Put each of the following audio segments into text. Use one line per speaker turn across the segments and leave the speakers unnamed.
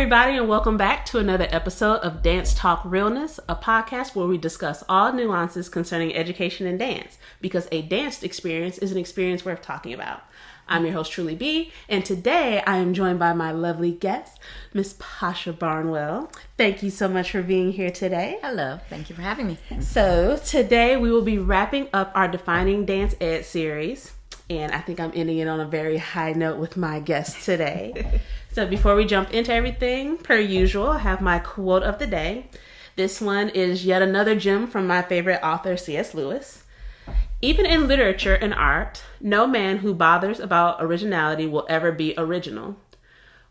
everybody, and welcome back to another episode of Dance Talk Realness, a podcast where we discuss all nuances concerning education and dance, because a danced experience is an experience worth talking about. I'm your host, Truly B, and today I am joined by my lovely guest, Miss Pascha Barnwell. Thank you so much for being here today.
Hello. Thank you for having me.
So today we will be wrapping up our Defining Dance Ed series, and I think I'm ending it on a very high note with my guest today. So before we jump into everything, per usual, I have my quote of the day. This one is yet another gem from my favorite author, C.S. Lewis. Even in literature and art, no man who bothers about originality will ever be original.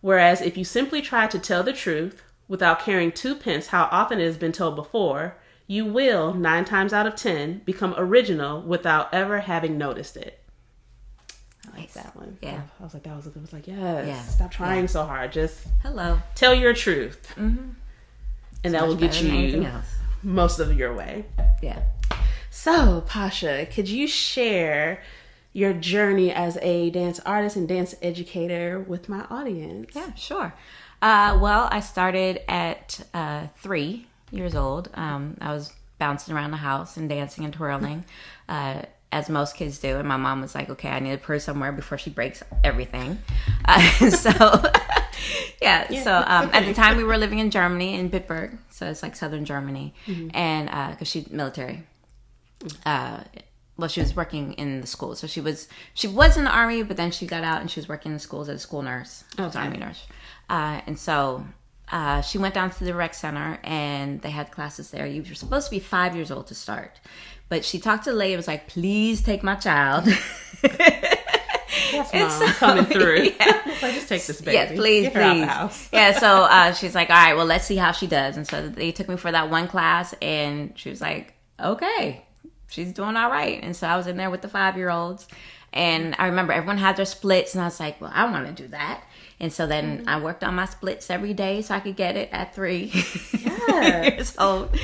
Whereas if you simply try to tell the truth without caring twopence how often it has been told before, you will, 9 times out of 10, become original without ever having noticed it. I like that one.
Yeah.
I was like, that was a good. I was like, yes. Stop trying so hard. Just tell your truth. Mm-hmm. And that will get you most of your way.
Yeah.
So, Pascha, could you share your journey as a dance artist and dance educator with my audience?
Yeah, sure. Well, I started at 3 years old. I was bouncing around the house and dancing and twirling. As most kids do. And my mom was like, okay, I need to put her somewhere before she breaks everything. So at the time we were living in Germany, in Bitburg. So it's like southern Germany. Mm-hmm. And because she's military. She was working in the school. So she was in the army, but then she got out and she was working in the schools as a school nurse. Okay. She was an army nurse. And so she went down to the rec center and they had classes there. You were supposed to be 5 years old to start. But she talked to the lady and was like, please take my child.
Yes, Mom, coming through. Yeah. Like, just take this baby.
Yes, please,
Get her out the house.
Yeah, so she's like, all right, well, let's see how she does. And so they took me for that one class and she was like, okay, she's doing all right. And so I was in there with the 5-year-olds. And I remember everyone had their splits and I was like, well, I want to do that. And so then I worked on my splits every day so I could get it at 3 years old.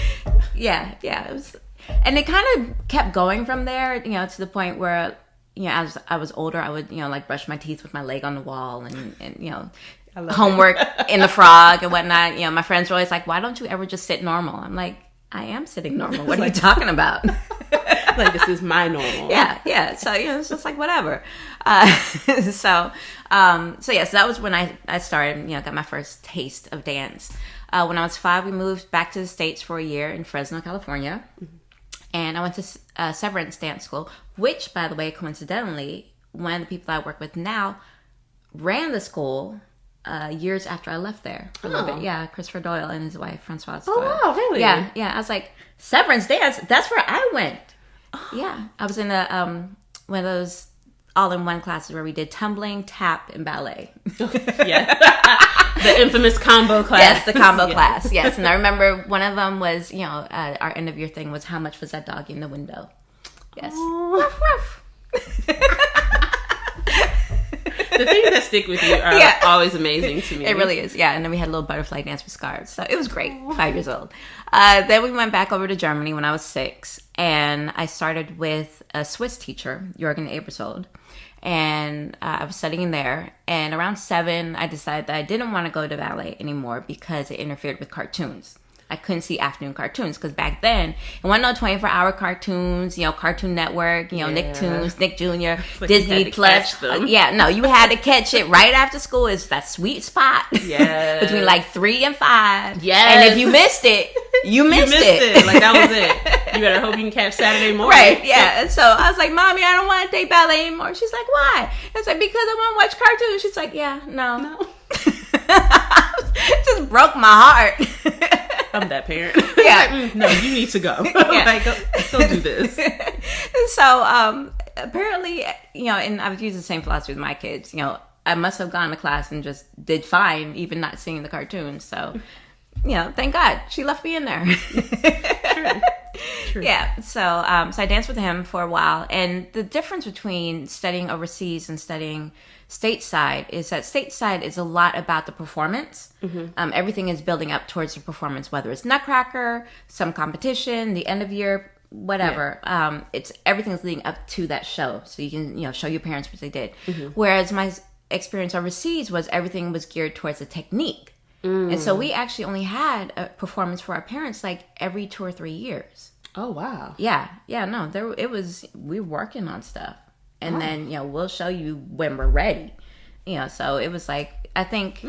Yeah, it was... And it kind of kept going from there, to the point where, as I was older, I would, brush my teeth with my leg on the wall and homework in the frog and whatnot. My friends were always like, why don't you ever just sit normal? I'm like, I am sitting normal. What are you talking about?
Like, this is my normal.
Yeah. So, it's just like, whatever. So that was when I started, got my first taste of dance. When I was 5, we moved back to the States for a year in Fresno, California. Mm-hmm. And I went to Severance Dance School, which, by the way, coincidentally, one of the people I work with now ran the school years after I left there for a little bit. Yeah, Christopher Doyle and his wife, Francoise Doyle.
Oh, wow, really?
Yeah. I was like, Severance Dance? That's where I went. Oh. Yeah. I was in one of those all-in-one classes where we did tumbling, tap, and ballet.
Yeah. The infamous combo class.
Yes, the combo class. Yes, and I remember one of them was, our end of year thing was how much was that dog in the window? Yes. Ruff, ruff.
The things that stick with you are always amazing to me.
It really is, yeah. And then we had a little butterfly dance with scarves, so it was great. 5 years old. Then we went back over to Germany when I was 6, and I started with a Swiss teacher, Jürgen Ebersold. And I was studying there. And around 7, I decided that I didn't want to go to ballet anymore because it interfered with cartoons. I couldn't see afternoon cartoons because back then, it wasn't no 24-hour cartoons, Cartoon Network, Nicktoons, Nick Jr.,
like
Disney Plus. You had to catch it right after school. It's that sweet spot between like 3 and 5.
Yes.
And if you missed it, you missed it.
Like, that was it. You better hope you can catch Saturday morning.
Right, yeah. And so I was like, Mommy, I don't want to take ballet anymore. She's like, why? I was like, because I want to watch cartoons. She's like, yeah, no. It just broke my heart.
I'm that parent.
Yeah.
Like, no, you need to go. Like, go do this.
So, apparently, and I've used the same philosophy with my kids. I must have gone to class and just did fine, even not seeing the cartoons. So, thank God she left me in there. True. Yeah. So I danced with him for a while. And the difference between studying overseas and studying stateside is that stateside is a lot about the performance. Mm-hmm. Everything is building up towards the performance, whether it's Nutcracker, some competition, the end of year, whatever. Yeah. It's everything's leading up to that show. So you can, show your parents what they did. Mm-hmm. Whereas my experience overseas was everything was geared towards the technique. And so we actually only had a performance for our parents like every 2 or 3 years.
Oh, wow.
Yeah. No, we were working on stuff. And then, we'll show you when we're ready. So it was like, I think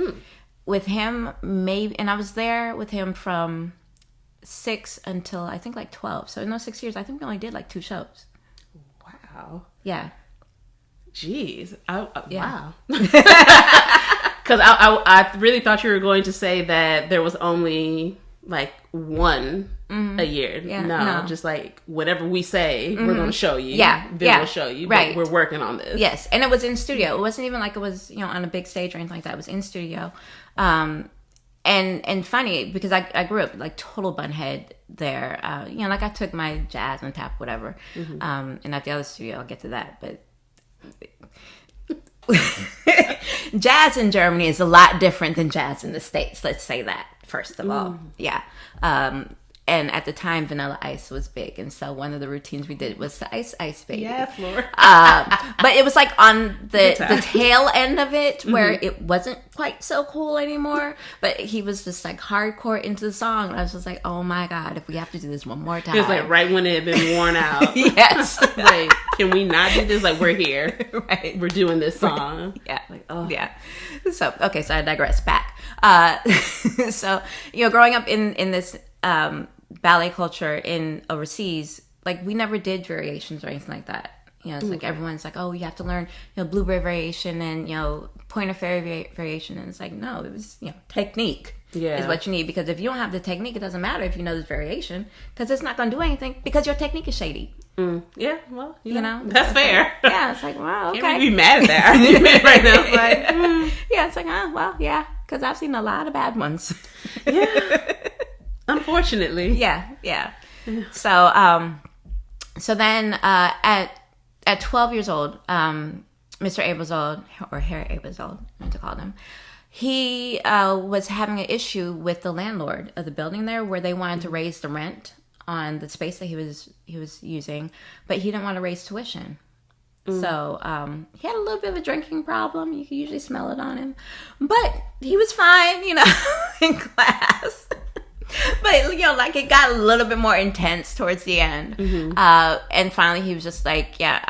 with him, maybe, and I was there with him from 6 until I think like 12. So in those 6 years, I think we only did like 2 shows.
Wow.
Yeah.
Jeez.
Yeah.
Wow. Because I really thought you were going to say that there was only like one a year.
Yeah,
no, just like whatever we say, we're going to show you.
Yeah.
Then we'll show you.
Right.
But we're working on this.
Yes. And it was in studio. It wasn't even like it was, on a big stage or anything like that. It was in studio. And funny because I grew up like total bunhead there. Like I took my jazz and tap, whatever. And at the other studio, I'll get to that. But jazz in Germany is a lot different than jazz in the States. Let's say that first of all. Yeah. And at the time, Vanilla Ice was big, and so one of the routines we did was the Ice Baby.
Yes, Lord.
But it was like on the tail end of it, where it wasn't quite so cool anymore. But he was just like hardcore into the song, and I was just like, "Oh my God, if we have to do this one more time!"
It was like right when it had been worn out.
Yes.
Like, can we not do this? Like, we're here.
Right.
We're doing this song.
Yeah.
Like, oh.
Yeah. So okay, so I digress. Back. So growing up in this ballet culture in overseas, like we never did variations or anything like that. It's like everyone's like, oh, you have to learn blueberry variation and point of fairy variation, and it's like, no, it was technique is what you need, because if you don't have the technique, it doesn't matter if you know this variation, because it's not going to do anything because your technique is shady.
Yeah, well, you know
that's
fair.
Yeah, it's like, wow, okay.
Can't really be mad at that argument right now. It's like,
yeah, it's like, well, yeah, because I've seen a lot of bad ones.
Yeah. Unfortunately.
Yeah. So then at 12 years old, Mr. Abersold, or Herr Abersold, I meant to call him, he was having an issue with the landlord of the building there, where they wanted to raise the rent on the space that he was using, but he didn't want to raise tuition. So he had a little bit of a drinking problem. You can usually smell it on him, but he was fine, in class. But like it got a little bit more intense towards the end, and finally he was just like, "Yeah,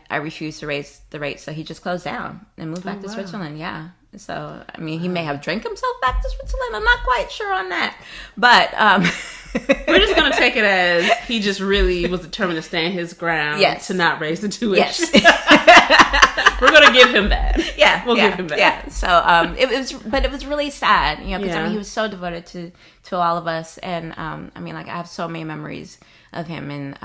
I refuse to raise the rate." So he just closed down and moved back to Switzerland. Yeah. So I mean, he may have drank himself back to Switzerland. I'm not quite sure on that, but
we're just gonna take it as he just really was determined to stand his ground to not raise the tuition. Yes. We're gonna give him that.
Yeah,
we'll give him that.
Yeah. So it was really sad, because I mean, he was so devoted to all of us, and I mean, like I have so many memories of him, and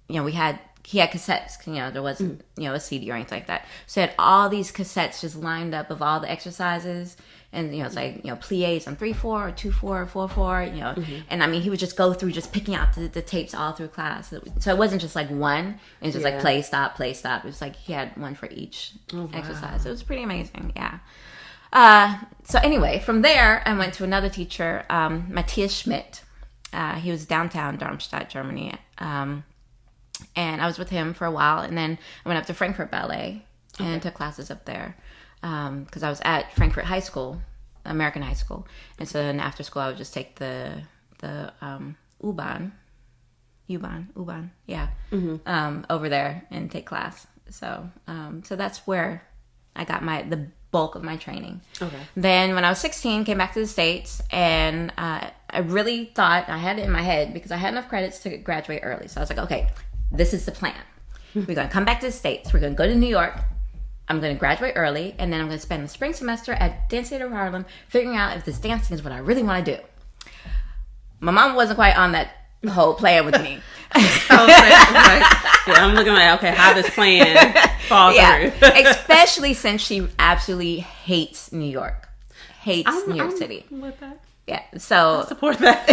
he had cassettes, there wasn't a CD or anything like that, so he had all these cassettes just lined up of all the exercises. And, it's like, pliés on 3/4 or 2/4 or 4/4, and I mean, he would just go through just picking out the tapes all through class. So it wasn't just like one, it was just like play, stop. It was like he had one for each exercise. It was pretty amazing, yeah. So anyway, from there, I went to another teacher, Matthias Schmidt. He was downtown Darmstadt, Germany. And I was with him for a while, and then I went up to Frankfurt Ballet and took classes up there. Because I was at Frankfurt High School, American High School, and so then after school I would just take the U-Bahn, over there and take class. So that's where I got the bulk of my training. Okay. Then when I was 16, came back to the States, and I really thought, I had it in my head because I had enough credits to graduate early. So I was like, okay, this is the plan. We're going to come back to the States. We're going to go to New York. I'm going to graduate early, and then I'm going to spend the spring semester at Dance Theater of Harlem figuring out if this dancing is what I really want to do. My mom wasn't quite on that whole plan with me.
I'm looking like, okay, how this plan falls through.
Especially since she absolutely hates New York. New York City.
With that.
Yeah, so
I support that.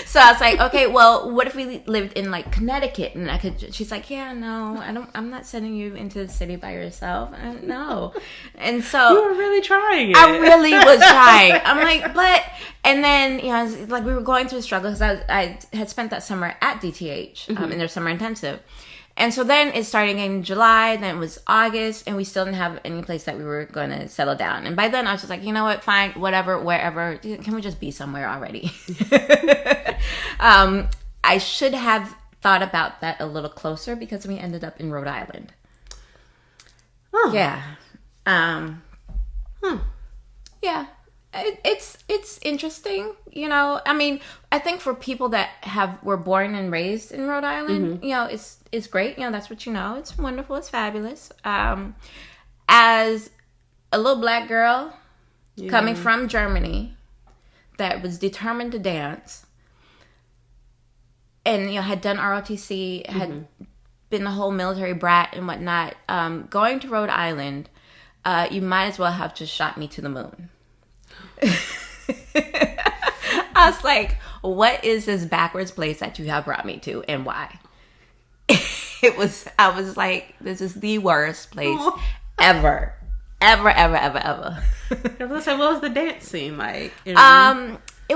So I was like, okay, well, what if we lived in like Connecticut, and I could? She's like, yeah, no, I'm not sending you into the city by yourself. No, and so
you were really trying it.
I really was trying. I'm like, but, and then like we were going through a struggle because I had spent that summer at DTH in their summer intensive. And so then it started in July, then it was August, and we still didn't have any place that we were going to settle down. And by then I was just like, you know what, fine, whatever, wherever, can we just be somewhere already? I should have thought about that a little closer because we ended up in Rhode Island. Oh. Yeah. Yeah. It's interesting, you know. I mean, I think for people that were born and raised in Rhode Island, you know, it's great. You know, that's what you know. It's wonderful. It's fabulous. As a little black girl coming from Germany that was determined to dance, and you know had done ROTC, had been the whole military brat and whatnot, going to Rhode Island, you might as well have just shot me to the moon. I was like, what is this backwards place that you have brought me to, and why? I was like, this is the worst place ever. Ever.
I was gonna say, what was the dance scene like?
It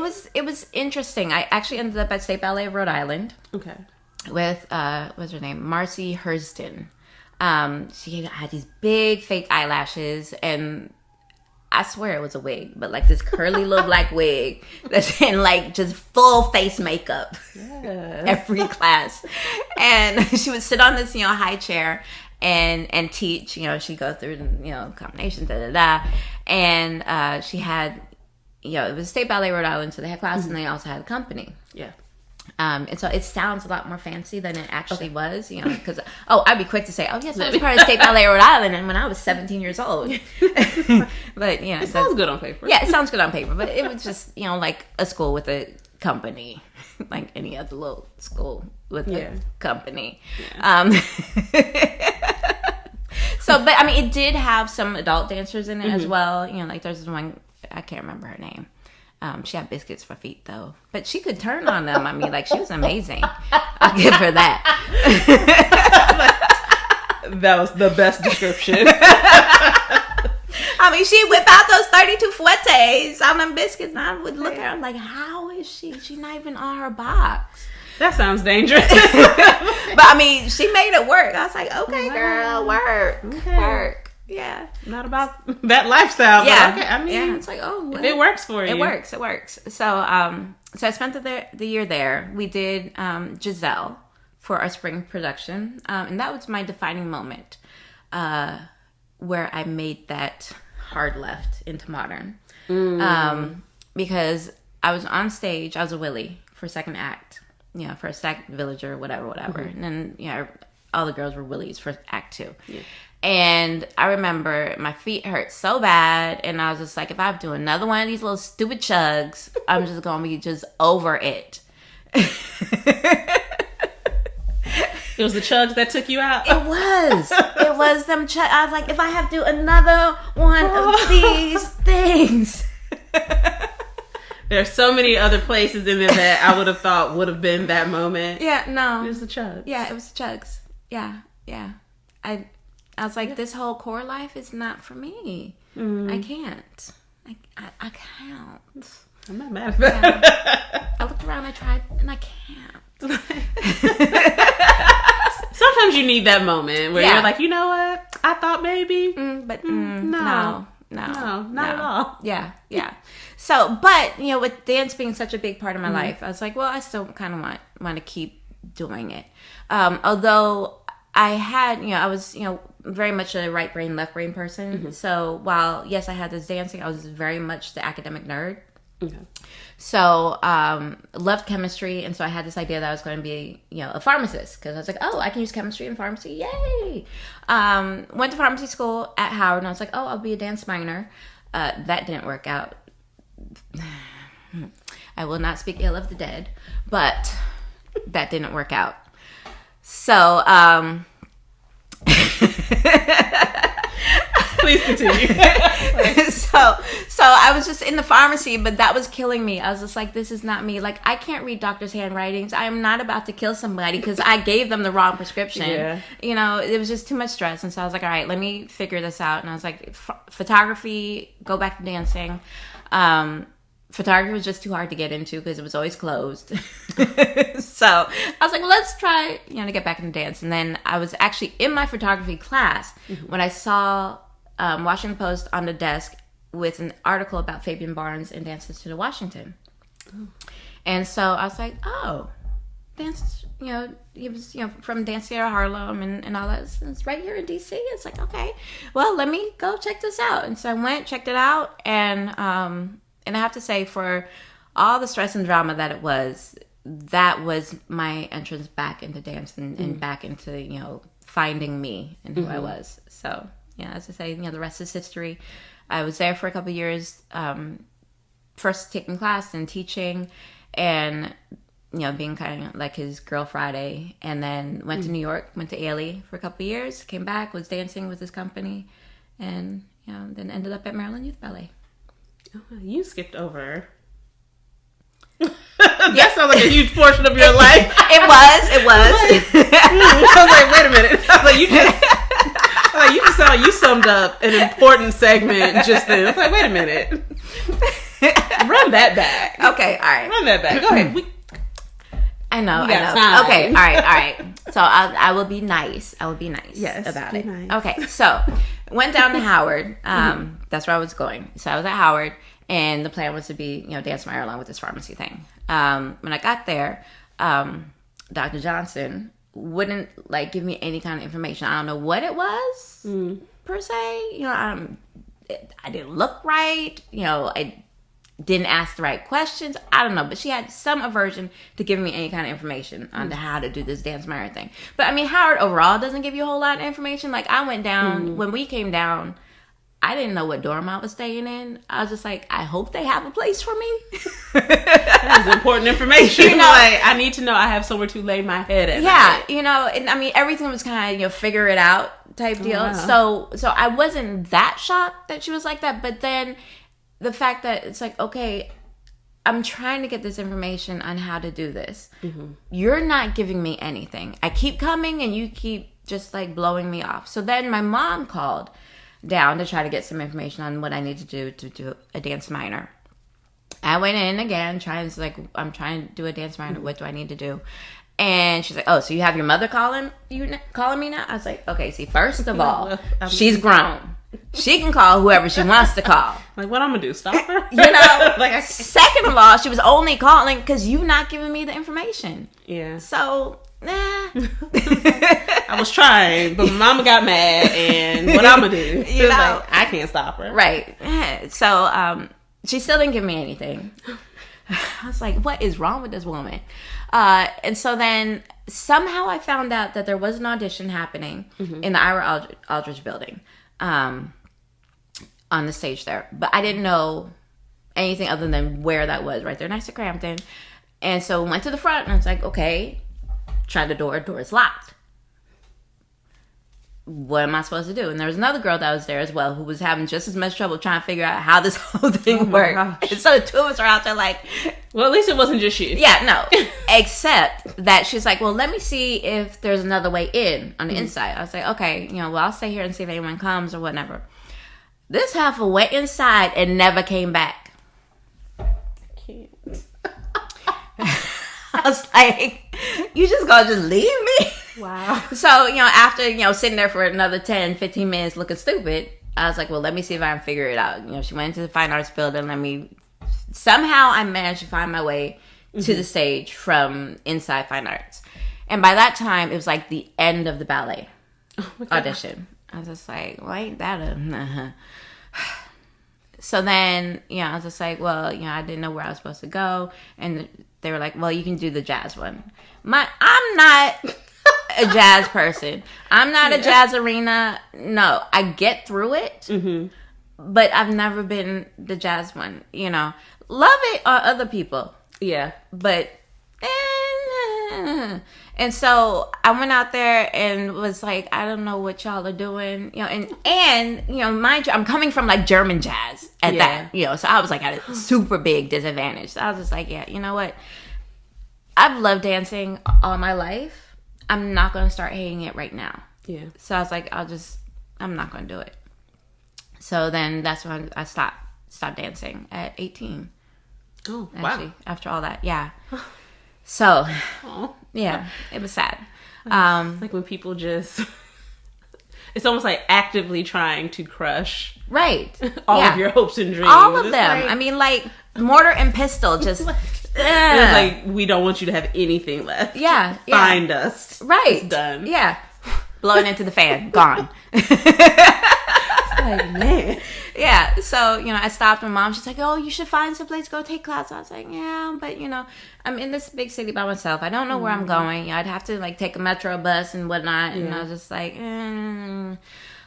was interesting. I actually ended up at State Ballet of Rhode Island. Okay. With what's her name? Marcy Hurston. She had these big fake eyelashes, and I swear it was a wig, but like this curly little black wig that's in like just full face makeup. Yes. Every class. And she would sit on this, you know, high chair and teach, you know, she'd go through, you know, combinations, and she had, you know, it was State Ballet Rhode Island, so they had classes and they also had a company. Yeah. And so it sounds a lot more fancy than it actually was, you know, because, I'd be quick to say, yes, I was part of State Ballet Rhode Island, and when I was 17 years old. But, you know.
It sounds good on paper.
Yeah, it sounds good on paper, but it was just, you know, like a school with a company, like any other little school with a company. Yeah. So, but, I mean, it did have some adult dancers in it as well. You know, like there's one, I can't remember her name. She had biscuits for feet, though. But she could turn on them. I mean, like, she was amazing. I'll give her that.
That was the best description.
I mean, she'd whip out those 32 fuetes on them biscuits, and I would look at her, I'm like, how is she? She's not even on her box.
That sounds dangerous.
But, I mean, she made it work. I was like, okay, girl, work. Okay. Work. Yeah.
Not about that lifestyle.
Yeah.
But okay. I mean,
it's like,
if it works for you.
It works. So, so I spent the year there. We did Giselle for our spring production. And that was my defining moment where I made that hard left into modern. Because I was on stage. I was a Willie for second act. You know, first act, villager, whatever. And then, you know, all the girls were Willies for act 2. Yeah. And I remember my feet hurt so bad, and I was just like, if I have to do another one of these little stupid chugs, I'm just going to be just over it.
It was the chugs that took you out?
It was. It was them chugs. I was like, if I have to do another one of these things.
There's so many other places in there that I would have thought would have been that moment.
Yeah, no.
It was the chugs.
Yeah, it was the chugs. Yeah. I was like, this whole core life is not for me. I can't. I can't.
I'm not mad at that.
I looked around, I tried, and I can't.
Sometimes you need that moment where you're like, you know what? I thought maybe.
But
no, not at all.
Yeah. So, but, you know, with dance being such a big part of my life, I was like, well, I still kind of want to keep doing it. Although I had, you know, I was, you know, very much a right brain, left brain person. So while, yes, I had this dancing, I was very much the academic nerd. Okay. So, loved chemistry. And so I had this idea that I was going to be, you know, a pharmacist. Because I was like, I can use chemistry in pharmacy. Yay! Went to pharmacy school at Howard. And I was like, I'll be a dance minor. That didn't work out. I will not speak ill of the dead. But that didn't work out. So,
please continue.
So I was just in the pharmacy, but that was killing me. I was just like, this is not me. Like, I can't read doctors' handwritings. I am not about to kill somebody because I gave them the wrong prescription. Yeah. You know, it was just too much stress. And so I was like, all right, let me figure this out. And I was like, photography, go back to dancing. photography was just too hard to get into because it was always closed. So I was like, well, let's try, to get back into dance. And then I was actually in my photography class when I saw Washington Post on the desk with an article about Fabian Barnes and Dances to the Washington. Oh. And so I was like, oh, dance, he was, from Dance Theater Harlem and all that. It's right here in D.C. It's like, okay, well, let me go check this out. And so I went, checked it out, and I have to say, for all the stress and drama that was my entrance back into dance and back into, finding me and who I was. So, as I say, the rest is history. I was there for a couple of years, first taking class and teaching and, being kind of like his Girl Friday. And then went to New York, went to Ailey for a couple of years, came back, was dancing with his company, and, then ended up at Maryland Youth Ballet.
Oh, you skipped over. That sounds like a huge portion of your life.
It was.
I was like, wait a minute. I was like, you just sound like you summed up an important segment just then. I was like, wait a minute. Run that back.
Okay, all right.
Run that back. Go ahead.
I know.
Time.
Okay, all right. So I will be nice.
Yes,
about it.
Nice.
Okay, so went down to Howard. That's where I was going. So I was at Howard, and the plan was to be, dance my along with this pharmacy thing. When I got there, Dr. Johnson wouldn't give me any kind of information. I don't know what it was per se. I didn't look right. I didn't ask the right questions. I don't know, but she had some aversion to giving me any kind of information on how to do this dance Myra thing. But I mean, Howard overall doesn't give you a whole lot of information. Like, I went down, when we came down, I didn't know what dorm I was staying in. I was just like, I hope they have a place for me.
That is important information. I need to know I have somewhere to lay my head at.
Yeah, and I mean, everything was kind of, figure it out type deal. Wow. So I wasn't that shocked that she was like that, but then the fact that it's like, okay, I'm trying to get this information on how to do this. You're not giving me anything. I keep coming and you keep just blowing me off. So then my mom called down to try to get some information on what I need to do a dance minor. I went in again, I'm trying to do a dance minor. What do I need to do? And she's like, oh, so you have your mother calling me now? I was like, okay, see, first of all, she's grown. She can call whoever she wants to call.
Like, what I'm gonna do? Stop her?
Second of all, she was only calling because you not giving me the information.
Yeah.
So,
I was trying, but my mama got mad, and what I'm gonna do? I can't stop her.
Right. So, she still didn't give me anything. I was like, what is wrong with this woman? And so then somehow I found out that there was an audition happening in the Ira Aldridge building. On the stage there, but I didn't know anything other than where that was, right there next to Crampton. And so went to the front and I was like, okay, tried the door is locked. What am I supposed to do? And there was another girl that was there as well who was having just as much trouble trying to figure out how this whole thing worked. And so the two of us are out there
well, at least it wasn't just you.
Yeah, no. Except that she's like, well, let me see if there's another way in on the inside. I was like, okay, well, I'll stay here and see if anyone comes or whatever. This heifer went inside and never came back.
I can't.
I was like, you just gonna just leave me?
Wow.
So, after, sitting there for another 10, 15 minutes looking stupid, I was like, well, let me see if I can figure it out. She went into the fine arts building. Somehow I managed to find my way to the stage from inside fine arts. And by that time, it was the end of the ballet audition. I was just like, well, ain't that a... So then, I was just like, well, I didn't know where I was supposed to go. And they were like, well, you can do the jazz one. I'm not a jazz person. I'm not a jazz arena. No, I get through it. But I've never been the jazz one, Love it on other people.
Yeah.
But... And so I went out there and was like, I don't know what y'all are doing, and mind you, I'm coming from German jazz at that, so I was at a super big disadvantage. So I was just like, yeah, you know what? I've loved dancing all my life. I'm not going to start hating it right now.
Yeah.
So I was like, I'm not going to do it. So then that's when I stopped dancing at 18.
Oh,
actually,
wow.
after all that. Yeah. So, yeah, it was sad.
Like when people just... It's almost like actively trying to crush all of your hopes and dreams.
All of
it's
them.
like,
I mean, like, mortar and pistol just...
it's like, we don't want you to have anything left.
Yeah.
Find us.
Right.
It's done.
Yeah. Blowing into the fan. Gone.
It's like, man.
Yeah. So, I stopped my mom. She's like, oh, you should find some place to go take class. I was like, yeah, but, I'm in this big city by myself. I don't know where I'm going. I'd have to, like, take a metro bus and whatnot. And I was just like,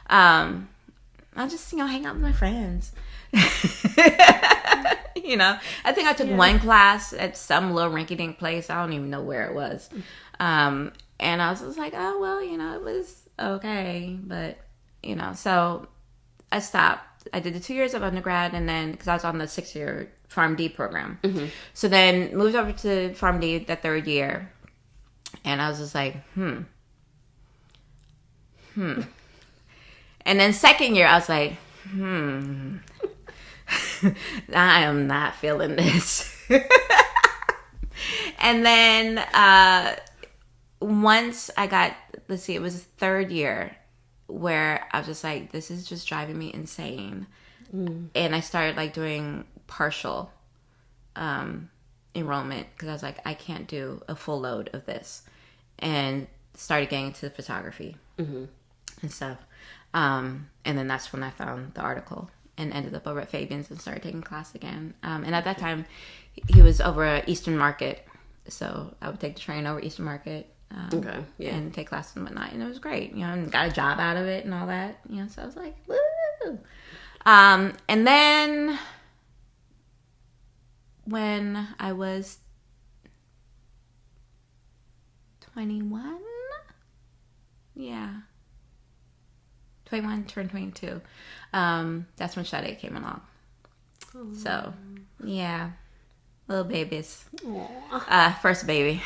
I'll just, hang out with my friends. I think I took one class at some little rinky-dink place. I don't even know where it was. And I was just like, oh, well, it was okay. But, so I stopped. I did the 2 years of undergrad, and then, because I was on the 6-year Pharm D program. Mm-hmm. So then moved over to Pharm D that 3rd year. And I was just like, And then 2nd year, I was like, I am not feeling this. And then once I got, it was 3rd year where I was just like, this is just driving me insane. And I started like doing partial enrollment because I was like, I can't do a full load of this. And started getting into photography and stuff. And then that's when I found the article and ended up over at Fabian's and started taking class again. And at that time, he was over at Eastern Market. So I would take the train over Eastern Market and take classes and whatnot. And it was great, and got a job out of it and all that. So I was like, woo! And then when I was 21, 21, turned 22. That's when Sade came along. Aww. So, yeah. Little babies. First baby.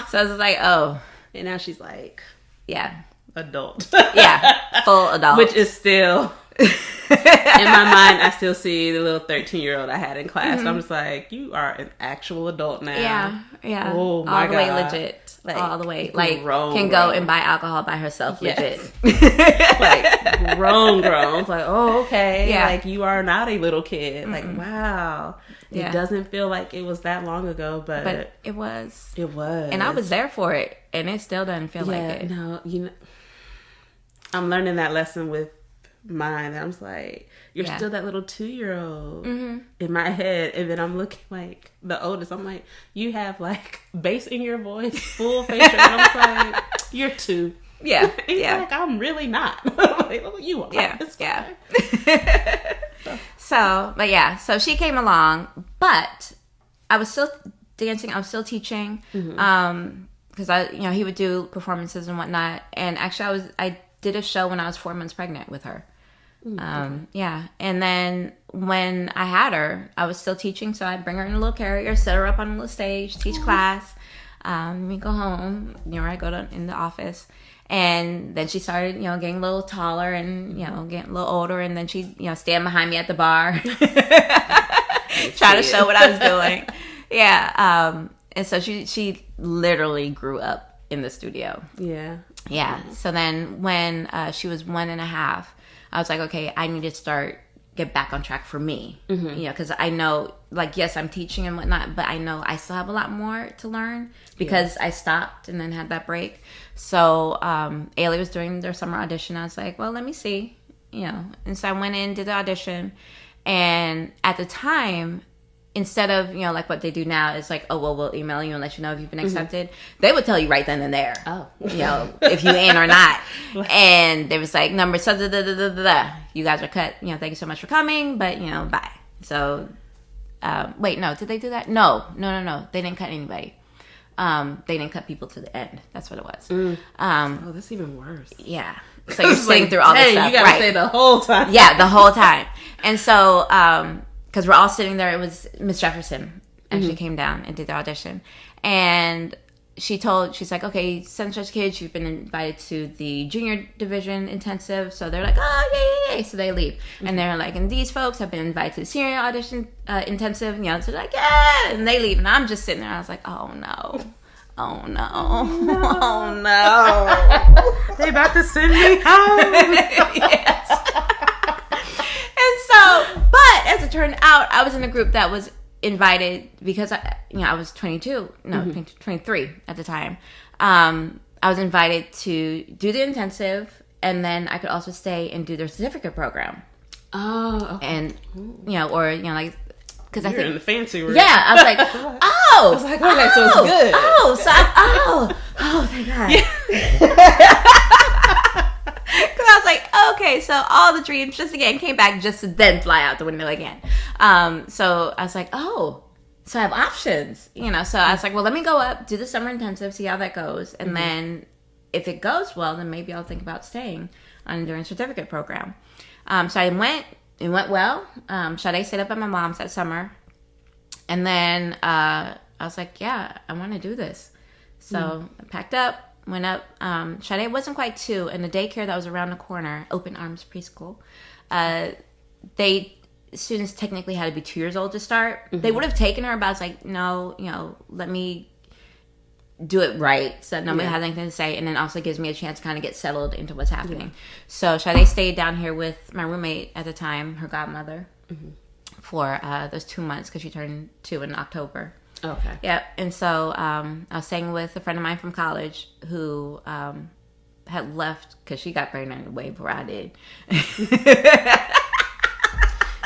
So I was like, oh.
And now she's like...
Yeah.
Adult.
Yeah. Full adult.
Which is still... in my mind, I still see the little 13-year-old I had in class. I'm just like, you are an actual adult now.
Yeah. Yeah.
Oh, my God.
All the way legit. Like, all the way. Like, can go and buy alcohol by herself. Legit.
Like, grown. It's like, oh, okay. Yeah. Like, you are not a little kid. Like, wow. It doesn't feel like it was that long ago, but
it was.
It was.
And I was there for it. And it still doesn't feel like it.
No, I'm learning that lesson with mine. I'm just like, you're still that little 2-year-old in my head. And then I'm looking like the oldest. I'm like, you have like bass in your voice, full facial. And I'm just like, you're 2.
Yeah.
He's like, I'm really not. I'm like, oh, you are.
Yeah. So, but so she came along, but I was still dancing. I was still teaching. Because he would do performances and whatnot. And actually I did a show when I was 4 months pregnant with her. And then when I had her, I was still teaching, so I'd bring her in a little carrier, set her up on a little stage, teach class. We go home, I go in the office, and then she started, getting a little taller and, getting a little older, and then she, stand behind me at the bar, trying to show what I was doing. And so she literally grew up in the studio. Yeah. So then when she was 1.5, I was like, okay, I need to get back on track for me. Because I know, like, yes, I'm teaching and whatnot, but I know I still have a lot more to learn because I stopped and then had that break. So Ailey was doing their summer audition. I was like, well, let me see, And so I went in, did the audition. And at the time, instead of, like what they do now is like, oh, well, we'll email you and let you know if you've been accepted. They would tell you right then and there, if you in or not. And they was like, number, so you guys are cut. Thank you so much for coming, but, bye. So, wait, no, did they do that? No. They didn't cut anybody. They didn't cut people to the end. That's what it was.
Oh, that's even worse.
Yeah. So you're sitting through all this stuff.
You gotta say the whole time.
Yeah, the whole time. And so, because we're all sitting there, it was Miss Jefferson actually came down and did the audition. And she's like, okay, such kids, you've been invited to the junior division intensive. So they're like, oh, yay. So they leave. And they're like, and these folks have been invited to the senior audition intensive. So they're like, yeah. And they leave. And I'm just sitting there. I was like, oh, no. Oh, no. Oh, no.
They about to send me home.
Yes. And so, but as it turned out, I was in a group that was invited because I was 23 at the time. I was invited to do the intensive, and then I could also stay and do their certificate program.
Oh, okay.
And like, because I think
in the fancy room.
Yeah, I was like, oh,
I was like, okay, so it's good.
Thank God. Because I was like, okay, so all the dreams just again came back just to then fly out the window again. So I was like, oh, so I have options, So I was like, well, let me go up, do the summer intensive, see how that goes, and then if it goes well, then maybe I'll think about staying on during certificate program. So I went. It went well. Sade stayed up at my mom's that summer, and then I was like, yeah, I want to do this. So I packed up. Went up. Sade wasn't quite 2, and the daycare that was around the corner, Open Arms Preschool, students technically had to be 2 years old to start. They would have taken her, but I was like, no, let me do it right so that nobody has anything to say, and then also gives me a chance to kind of get settled into what's happening. So Sade stayed down here with my roommate at the time, her godmother, for those 2 months because she turned 2 in October.
Okay.
Yep. And so I was staying with a friend of mine from college who had left because she got pregnant way before I did.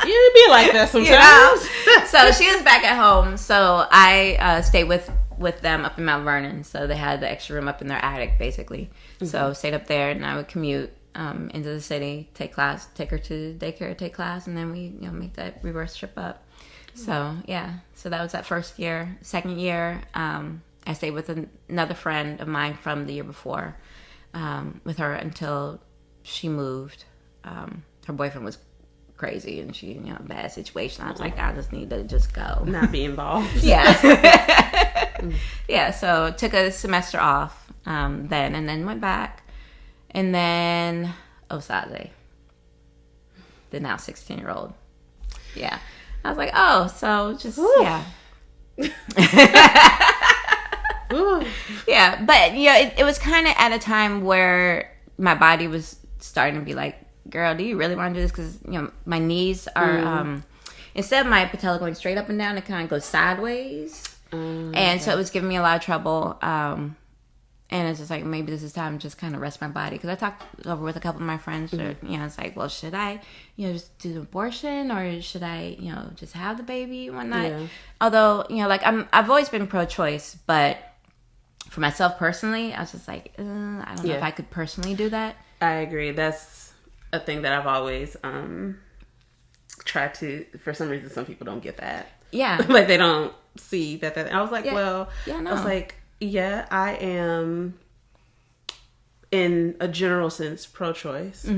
You be like that sometimes.
So she was back at home. So I stayed with them up in Mount Vernon. So they had the extra room up in their attic, basically. So stayed up there, and I would commute into the city, take her to daycare, take class, and then we make that reverse trip up. So so that was that first year. Second year, I stayed with another friend of mine from the year before, with her until she moved. Her boyfriend was crazy, and she bad situation. I was like, I just need to just go,
not be involved.
So took a semester off then, and then went back, and then Osage, the now 16-year-old. I was like, oh, so just but it was kind of at a time where my body was starting to be like, girl, do you really want to do this? Because my knees are instead of my patella going straight up and down, it kind of goes sideways, and so it was giving me a lot of trouble. And it's just like, maybe this is time to just kind of rest my body. Because I talked over with a couple of my friends. It's like, well, should I, just do the abortion? Or should I, just have the baby and whatnot? Yeah. Although, I've always been pro-choice. But for myself personally, I was just like, I don't know if I could personally do that.
I agree. That's a thing that I've always tried to, for some reason, some people don't get that.
Yeah.
Like, they don't see that. I was like, I was like, I am, in a general sense, pro-choice.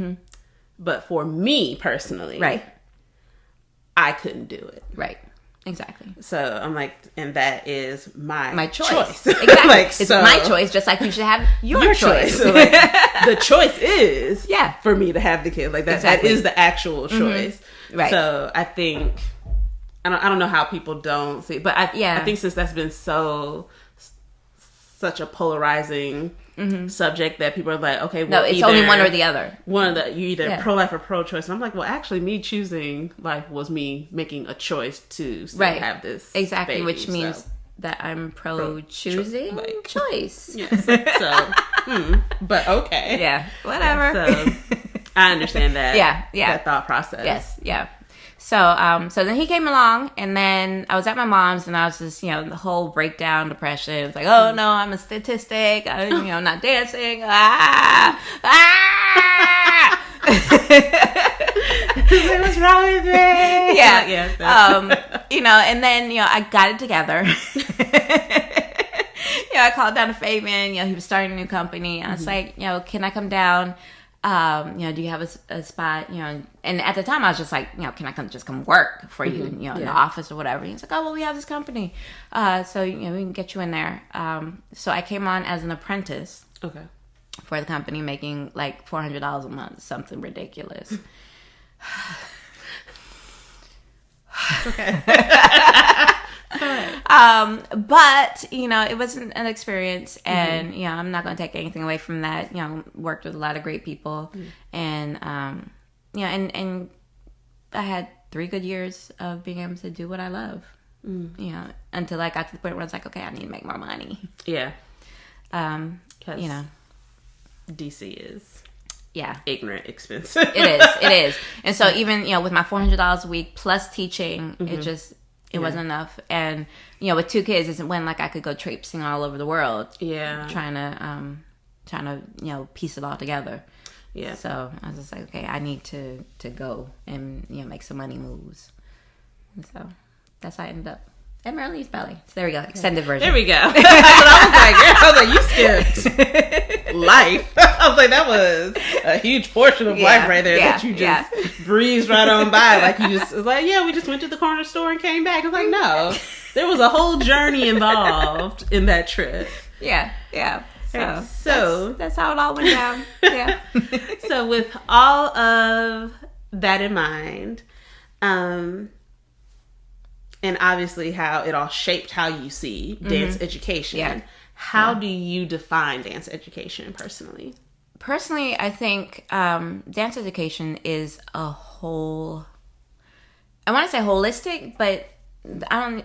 But for me personally, I couldn't do it.
Right. Exactly.
So I'm like, and that is my
choice. Exactly. It's my choice, just like you should have your choice.
So the choice is for me to have the kid. Like that is the actual choice. Right. So I think, I don't know how people don't see, but I think since that's been such a polarizing subject that people are like, okay, well,
it's only one or the other.
You're either pro-life or pro-choice. And I'm like, well, actually, me choosing life was me making a choice to still have this baby,
which means that I'm pro-choosing choice.
Yes. So, but okay.
Yeah, whatever.
So, I understand that.
That
thought process.
Yes, yeah. So then he came along, and then I was at my mom's, and I was just, the whole breakdown, depression. It was like, oh no, I'm a statistic. I'm not dancing.
What's wrong with me?
And then, I got it together. I called down to Fabian. He was starting a new company. I was like, can I come down? Do you have a spot, and at the time I was just like, can I come work for you, in the office or whatever. And he's like, oh, well, we have this company. So, we can get you in there. So I came on as an apprentice.
Okay.
For the company, making like $400 a month, something ridiculous.
Okay.
But it wasn't an experience, and I'm not going to take anything away from that. Worked with a lot of great people, and and I had 3 good years of being able to do what I love. Until I got to the point where I was like, okay, I need to make more money.
Yeah.
Because
DC is ignorant expensive.
It is. And so even with my $400 a week plus teaching, it wasn't enough. And with 2 kids, it went like I could go traipsing all over the world.
Yeah,
trying to piece it all together.
Yeah.
So I was just like, okay, I need to go and make some money moves. And so that's how I ended up at Maryland East Valley. So there we go, extended version.
There we go. I was like, you skipped life. I was like, that was a huge portion of life right there that you just breezed right on by. Like you just was like, we just went to the corner store and came back. I was like, no, there was a whole journey involved in that trip.
Yeah. So that's how it all went down. Yeah.
So with all of that in mind, and obviously how it all shaped how you see dance education. Yeah. How do you define dance education personally?
Personally, I think dance education is a whole... I want to say holistic, but I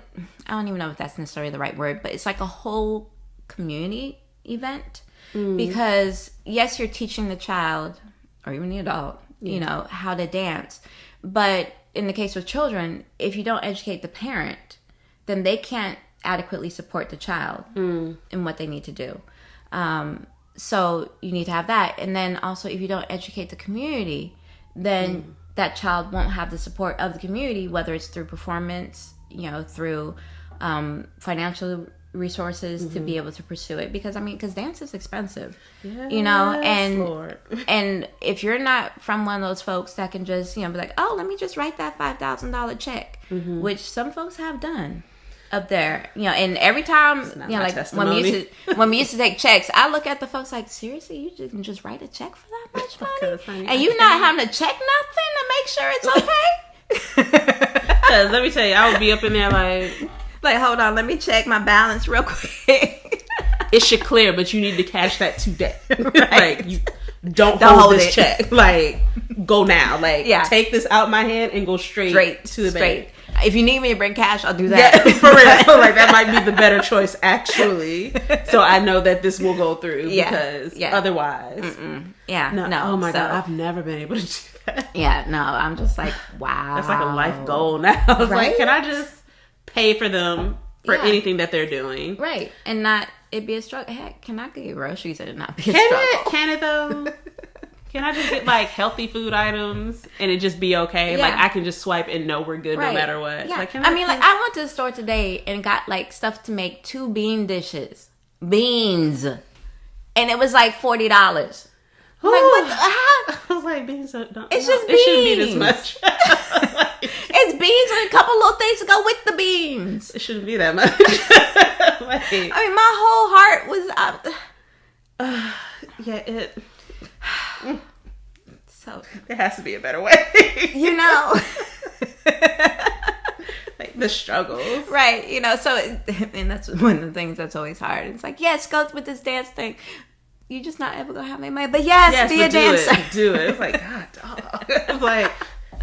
don't even know if that's necessarily the right word, but it's like a whole community event. Because, yes, you're teaching the child, or even the adult, how to dance. But in the case of children, if you don't educate the parent, then they can't adequately support the child in what they need to do. So you need to have that. And then also, if you don't educate the community, then that child won't have the support of the community, whether it's through performance, through financial resources to be able to pursue it. Because dance is expensive, and if you're not from one of those folks that can just be like, oh, let me just write that $5,000 check, which some folks have done up there, and every time like when we used to take checks, I look at the folks like, seriously, you can just write a check for that much money, and you not having to check nothing to make sure it's okay.
Let me tell you, I would be up in there
like, hold on, let me check my balance real quick.
It should clear, but you need to cash that today. Right. Like, you don't hold this check. Like, go now. Like, take this out my hand and go straight to the bank.
If you need me to bring cash, I'll do that.
Yeah, for real. Like, that might be the better choice, actually. So I know that this will go through because otherwise.
Yeah. No.
Oh my God. I've never been able to do that.
Yeah. No, I'm just like, wow.
That's like a life goal now. It's like, can I just pay for them for anything that they're doing?
Right. And not it be a struggle. Heck, can I get groceries and it not be a struggle?
Can it though? Can I just get healthy food items and it just be okay? Yeah. Like I can just swipe and know we're good no matter what.
Yeah. I went to the store today and got stuff to make 2 bean dishes. Beans. And it was $40. I'm like, what the
I was like, beans don't...
It's just beans.
It shouldn't be this much.
It's beans and a couple little things to go with the beans.
It shouldn't be that much.
My whole heart was... So...
There has to be a better way. The struggles.
Right. So... And that's one of the things that's always hard. It's like, yes, go with this dance thing. You're just not ever gonna have any money, but be a dancer.
Do it. It's like, God, dog. I'm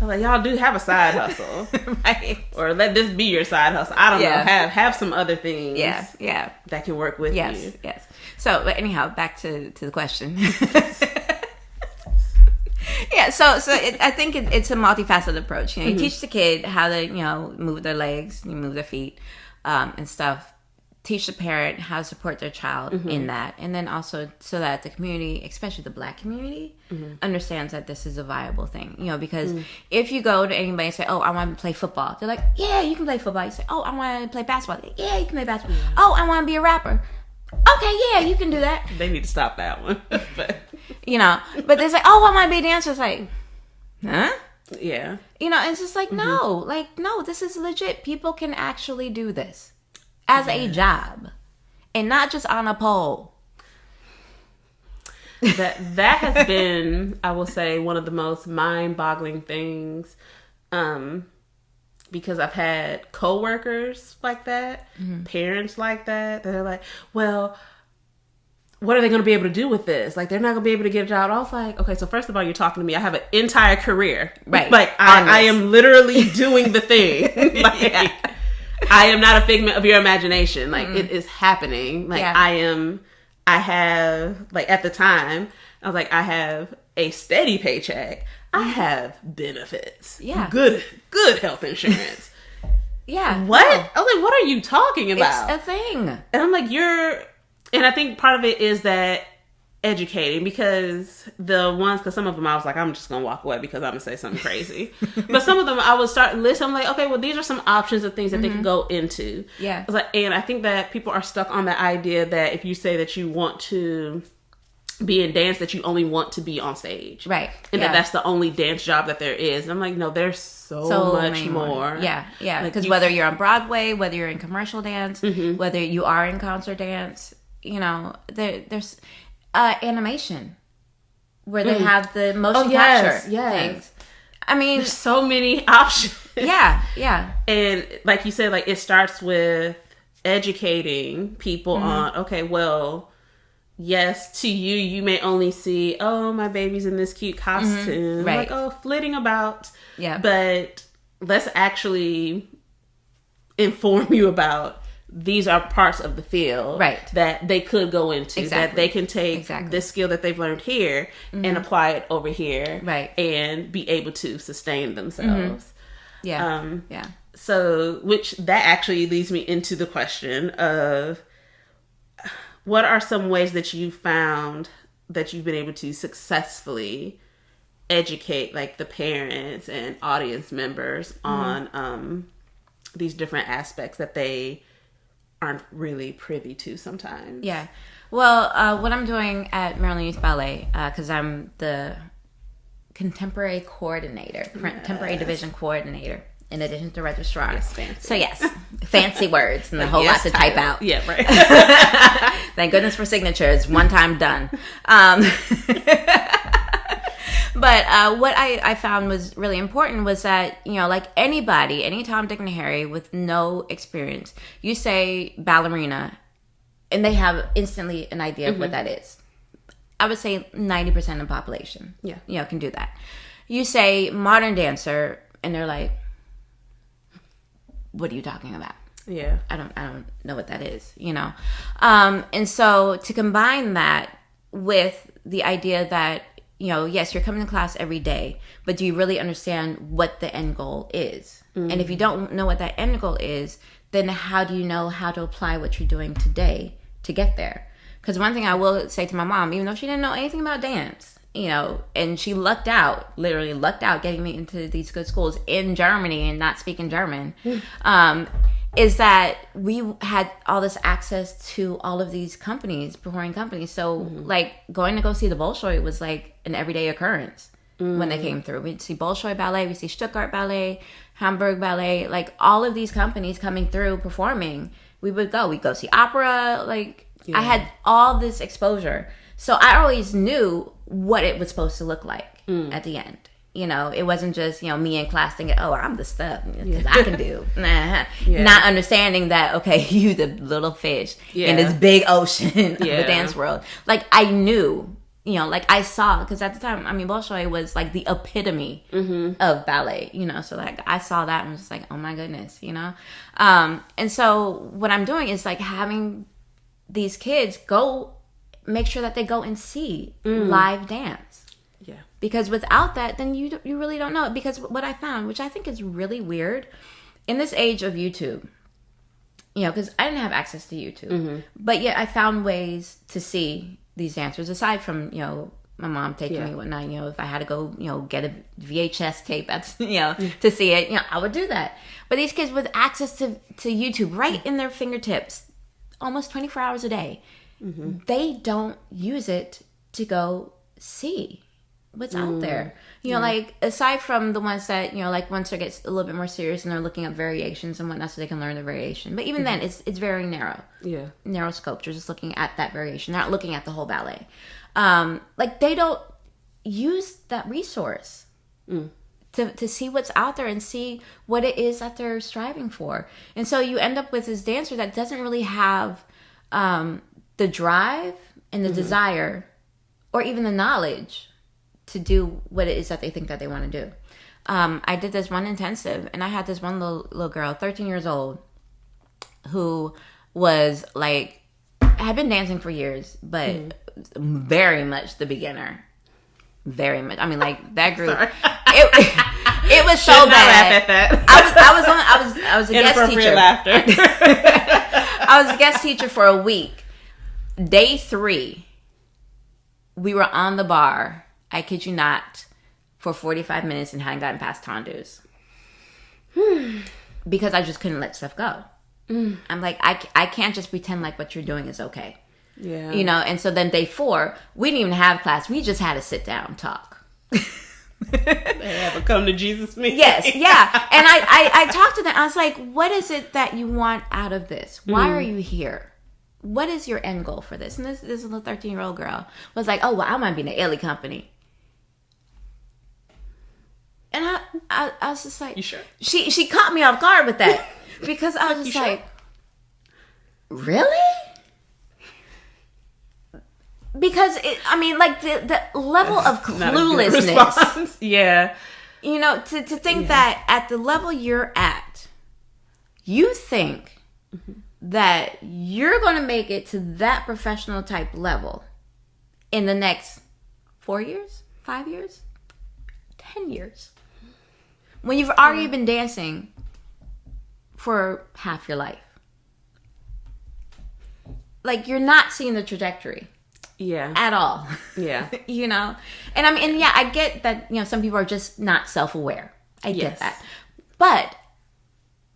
like, y'all do have a side hustle,
right?
Or let this be your side hustle. I don't know. Have some other things.
Yeah.
That can work with you.
Yes. So, but anyhow, back to the question. Yeah. So I think it's a multifaceted approach. You teach the kid how to move their legs, move their feet, and stuff. Teach the parent how to support their child in that. And then also so that the community, especially the Black community, understands that this is a viable thing. Because if you go to anybody and say, oh, I want to play football. They're like, yeah, you can play football. You say, oh, I want to play basketball. Like, yeah, you can play basketball. Oh, I want to be a rapper. Okay, yeah, you can do that.
They need to stop that one. But
You know, but they're like, oh, I want to be a dancer. It's like, huh?
Yeah.
You know, it's just like, no, this is legit. People can actually do this as a job and not just on a pole.
That has been, I will say, one of the most mind-boggling things, because I've had coworkers like that, parents like that are like, well, what are they going to be able to do with this? Like, they're not going to be able to get a job. I was like, okay, so first of all, you're talking to me. I have an entire career.
Right.
Like, I am literally doing the thing. Like, I am not a figment of your imagination. Like, it is happening. Like, I have, like, at the time, I was like, I have a steady paycheck. I have benefits.
Yeah.
Good health insurance.
Yeah.
What? I was like, what are you talking about?
It's a thing.
And I'm like, and I think part of it is that educating, because some of them I was like, I'm just going to walk away because I'm going to say something crazy. But some of them I would start listening. I'm like, okay, well, these are some options of things that they can go into.
Yeah.
I was like, and I think that people are stuck on the idea that if you say that you want to be in dance, that you only want to be on stage.
Right.
And that's the only dance job that there is. And I'm like, no, there's so much more.
Yeah. Yeah.
Like,
because whether you're on Broadway, whether you're in commercial dance, whether you are in concert dance, you know, there's animation where they have the motion capture things. I mean,
there's so many options.
Yeah.
And like you said, like, it starts with educating people on, okay, well, yes, to you may only see, oh, my baby's in this cute costume.
Right.
Like, oh, flitting about.
Yeah.
But let's actually inform you about, these are parts of the field that they could go into, that they can take this skill that they've learned here and apply it over here, and be able to sustain themselves.
Yeah.
So, which that actually leads me into the question of, what are some ways that you found that you've been able to successfully educate, like, the parents and audience members on these different aspects that they aren't really privy to sometimes?
Yeah. Well, what I'm doing at Maryland Youth Ballet, because I'm the contemporary coordinator, contemporary division coordinator, in addition to registrar.
Yes, fancy.
So yes, fancy words and a whole lot to type out.
Yeah, right.
Thank goodness for signatures. One time done. But what I found was really important was that, you know, like anybody, any Tom, Dick, and Harry with no experience, you say ballerina, and they have instantly an idea of what that is. I would say 90% of the population, can do that. You say modern dancer, and they're like, what are you talking about?
Yeah.
I don't know what that is, you know? And so to combine that with the idea that, you know, yes, you're coming to class every day, but do you really understand what the end goal is? And if you don't know what that end goal is, then how do you know how to apply what you're doing today to get there? Because one thing I will say to my mom, even though she didn't know anything about dance, you know, and she literally lucked out getting me into these good schools in Germany and not speaking German, is that we had all this access to all of these companies, performing companies. So, like, going to go see the Bolshoi was like an everyday occurrence when they came through. We'd see Bolshoi Ballet, we'd see Stuttgart Ballet, Hamburg Ballet, like all of these companies coming through performing. We'd go see opera. Like, I had all this exposure. So I always knew what it was supposed to look like at the end. You know, it wasn't just, you know, me in class thinking, oh, I'm the stuff because I can do. Not understanding that, okay, you the little fish in this big ocean of the dance world. Like, I knew, you know, like I saw, because at the time, I mean, Bolshoi was like the epitome of ballet, you know, so like I saw that and was just like, oh my goodness, you know. And so what I'm doing is like having these kids go make sure that they go and see live dance.
Yeah.
Because without that, then you really don't know it. Because what I found, which I think is really weird, in this age of YouTube, you know, because I didn't have access to YouTube, but yet I found ways to see these dancers, aside from, you know, my mom taking me whatnot, you know, if I had to go, you know, get a VHS tape, that's, you know, to see it, you know, I would do that. But these kids with access to YouTube right in their fingertips, almost 24 hours a day, they don't use it to go see what's out there. You know, like, aside from the ones that, you know, like, once it gets a little bit more serious and they're looking at variations and whatnot so they can learn the variation. But even then, it's very narrow. Yeah. Narrow scope. They're just looking at that variation. They're not looking at the whole ballet. Like, they don't use that resource to see what's out there and see what it is that they're striving for. And so you end up with this dancer that doesn't really have the drive and the desire or even the knowledge to do what it is that they think that they want to do. I did this one intensive, and I had this one little girl, 13 years old, who was like, had been dancing for years, but very much the beginner. Very much. I mean, like, that group. It was so bad. Laugh at that. I was a guest teacher. Laughter. I was a guest teacher for a week. Day 3, we were on the bar, I kid you not, for 45 minutes and hadn't gotten past tendus. Because I just couldn't let stuff go. I'm like, I can't just pretend like what you're doing is okay. Yeah. You know, and so then day 4, we didn't even have class. We just had a sit down talk.
They have a come to Jesus meeting.
Yes, yeah. And I talked to them. I was like, what is it that you want out of this? Why are you here? What is your end goal for this? And this little 13-year-old girl was like, oh, well, I might be in the Ailey company. And I was just like,
you sure?
She caught me off guard with that. Because I was just like, really? Because, I mean, like, the level of cluelessness.
Yeah.
You know, to think that at the level you're at, you think that you're going to make it to that professional type level in the next 4 years, 5 years, 10 years. When you've already been dancing for half your life. Like, you're not seeing the trajectory.
Yeah.
At all.
Yeah.
You know? And I mean, and yeah, I get that, you know, some people are just not self-aware. I get that. But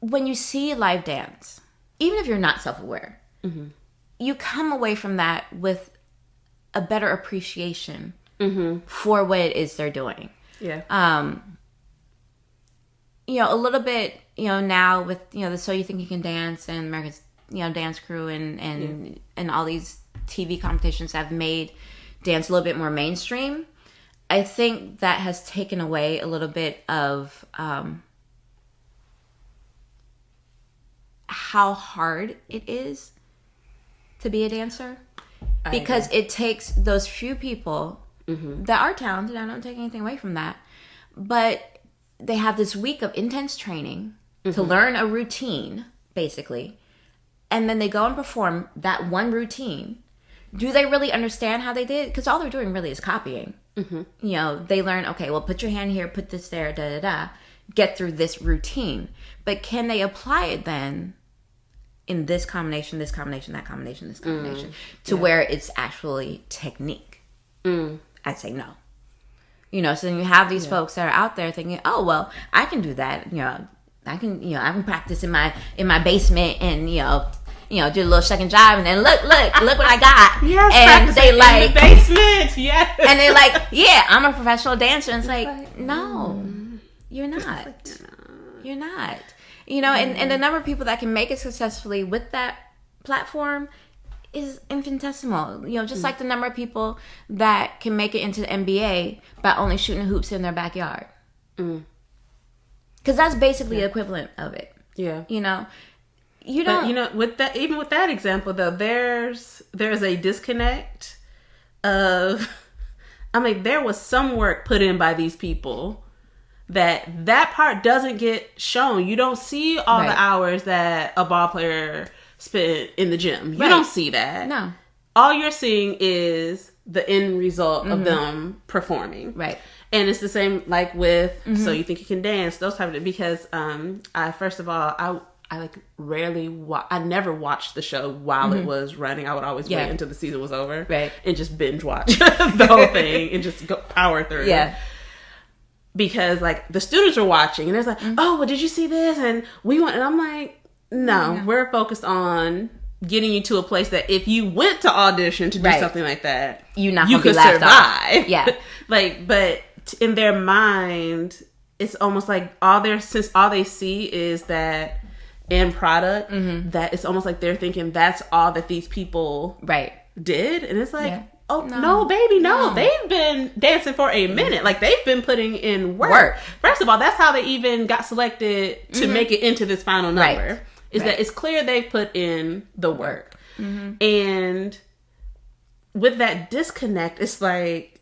when you see live dance, even if you're not self-aware, you come away from that with a better appreciation for what it is they're doing.
Yeah.
You know, a little bit, you know, now with, you know, the So You Think You Can Dance and America's, you know, Dance Crew and all these TV competitions have made dance a little bit more mainstream. I think that has taken away a little bit of how hard it is to be a dancer. Because it takes those few people that are talented, I don't take anything away from that, but they have this week of intense training to learn a routine, basically, and then they go and perform that one routine. Do they really understand how they did? Because all they're doing really is copying. You know, they learn, okay, well, put your hand here, put this there, da-da-da, get through this routine. But can they apply it then in this combination, that combination, this combination, to where it's actually technique? I'd say no. You know, so then you have these folks that are out there thinking, oh, well, I can do that. You know, I can practice in my basement and, you know, do a little second jive and then look what I got.
Yes,
and they like
in the basement. Yes.
And they're like, yeah, I'm a professional dancer. And it's like, no, you're not. You're not. You know, and the number of people that can make it successfully with that platform is infinitesimal. You know, just like the number of people that can make it into the NBA by only shooting hoops in their backyard. Because that's basically the equivalent of it. Yeah. You know, you don't.
But, you know, with that, even with that example though, there's a disconnect of. I mean, there was some work put in by these people that part doesn't get shown. You don't see all the hours that a ball player spent in the gym. You don't see that. No. All you're seeing is the end result of them performing. Right. And it's the same like with So You Think You Can Dance, those type of, because I like rarely I never watched the show while it was running. I would always wait until the season was over. Right. And just binge watch the whole thing and just go power through. Yeah. Because like the students were watching and it's like, oh, well, did you see this? And we went, and I'm like, no, we're focused on getting you to a place that if you went to audition to do something like that,
you
could survive.
Yeah.
But in their mind, it's almost like since all they see is that end product, that it's almost like they're thinking that's all that these people did. And it's like, oh, no, baby, no. They've been dancing for a minute. Like, they've been putting in work. First of all, that's how they even got selected to make it into this final number. Is that it's clear they've put in the work. And with that disconnect, it's like,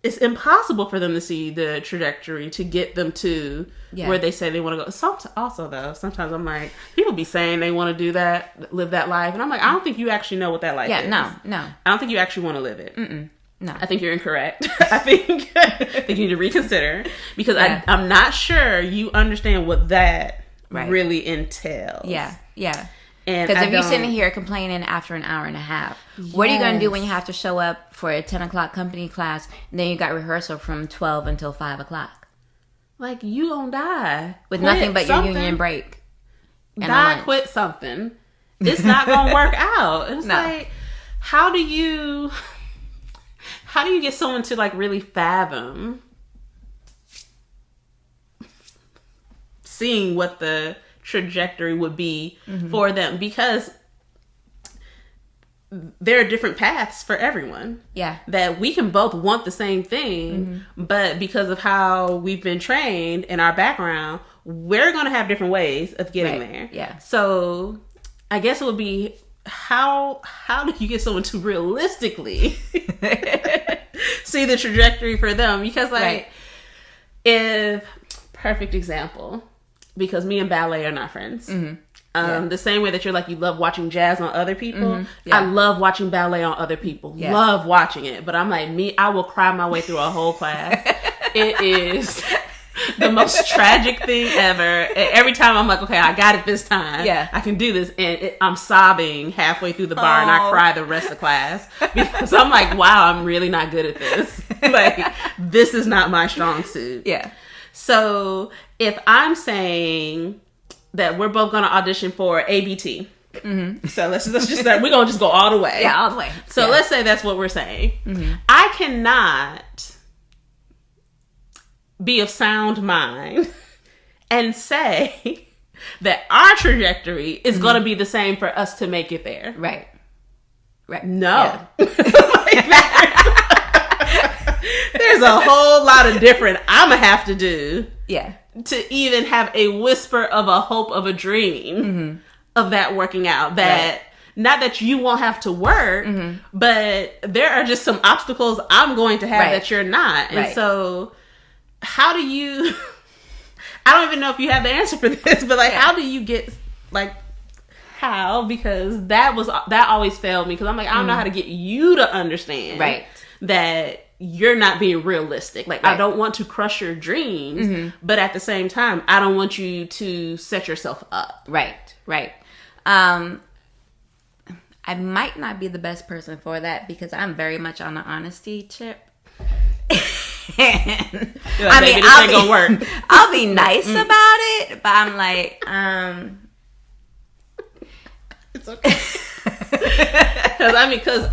it's impossible for them to see the trajectory to get them to where they say they want to go. Also, though, sometimes I'm like, people be saying they want to do that, live that life. And I'm like, I don't think you actually know what that life is.
No.
I don't think you actually want to live it.
No.
I think you're incorrect. I think you need to reconsider. Because I'm not sure you understand what that really entails.
Yeah. Because if you're sitting here complaining after an hour and a half, what are you going to do when you have to show up for a 10 o'clock company class and then you got rehearsal from 12 until 5 o'clock?
Like, you gonna die.
With nothing but your union break.
Quit something. It's not gonna work out. It's like, how do you get someone to like really fathom seeing what the trajectory would be for them, because there are different paths for everyone. That we can both want the same thing, but because of how we've been trained in our background, we're going to have different ways of getting there. So I guess it would be how do you get someone to realistically see the trajectory for them? Because if perfect example, because me and ballet are not friends. The same way that you're like, you love watching jazz on other people. I love watching ballet on other people. Love watching it. But I'm like, I will cry my way through a whole class. It is the most tragic thing ever. And every time I'm like, okay, I got it this time. I can do this. And I'm sobbing halfway through the bar and I cry the rest of class. Because I'm like, wow, I'm really not good at this. Like, this is not my strong suit. So if I'm saying that we're both going to audition for ABT, so let's just start, we're going to just go all the way.
All the way.
So let's say that's what we're saying. I cannot be of sound mind and say that our trajectory is going to be the same for us to make it there.
Right.
No. There's a whole lot of different I'm going to have to do to even have a whisper of a hope of a dream of that working out. That not that you won't have to work, but there are just some obstacles I'm going to have that you're not. And so how do you, I don't even know if you have the answer for this, but like, how do you get, like, how? Because that always failed me. Because I'm like, I don't know how to get you to understand that you're not being realistic. Like, I don't want to crush your dreams, but at the same time, I don't want you to set yourself up.
Right. I might not be the best person for that because I'm very much on the honesty chip. And,
like,
I'll be nice about it, but I'm like,
it's okay. Because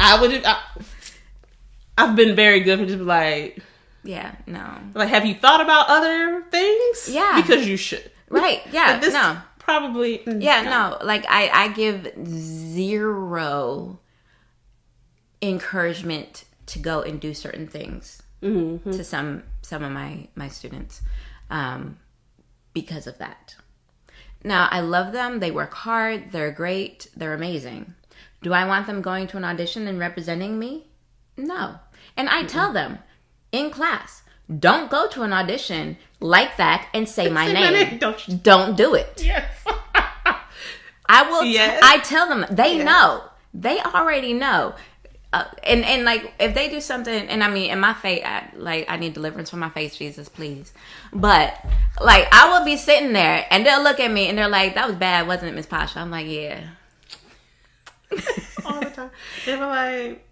I've been very good for just like, like, have you thought about other things? Because you should.
Right. Yeah.
This probably.
No. Like, I give zero encouragement to go and do certain things to some of my students because of that. Now, I love them. They work hard. They're great. They're amazing. Do I want them going to an audition and representing me? No. And I tell them in class, don't go to an audition like that and say my name. Don't do it.
Yes.
I will. Yes. I tell them. They know. They already know. And like, if they do something, and I mean, in my face, I need deliverance from my face, Jesus, please. But like, I will be sitting there, and they'll look at me, and they're like, "That was bad, wasn't it, Miss Pascha?" I'm like, "Yeah."
All the time. They were like,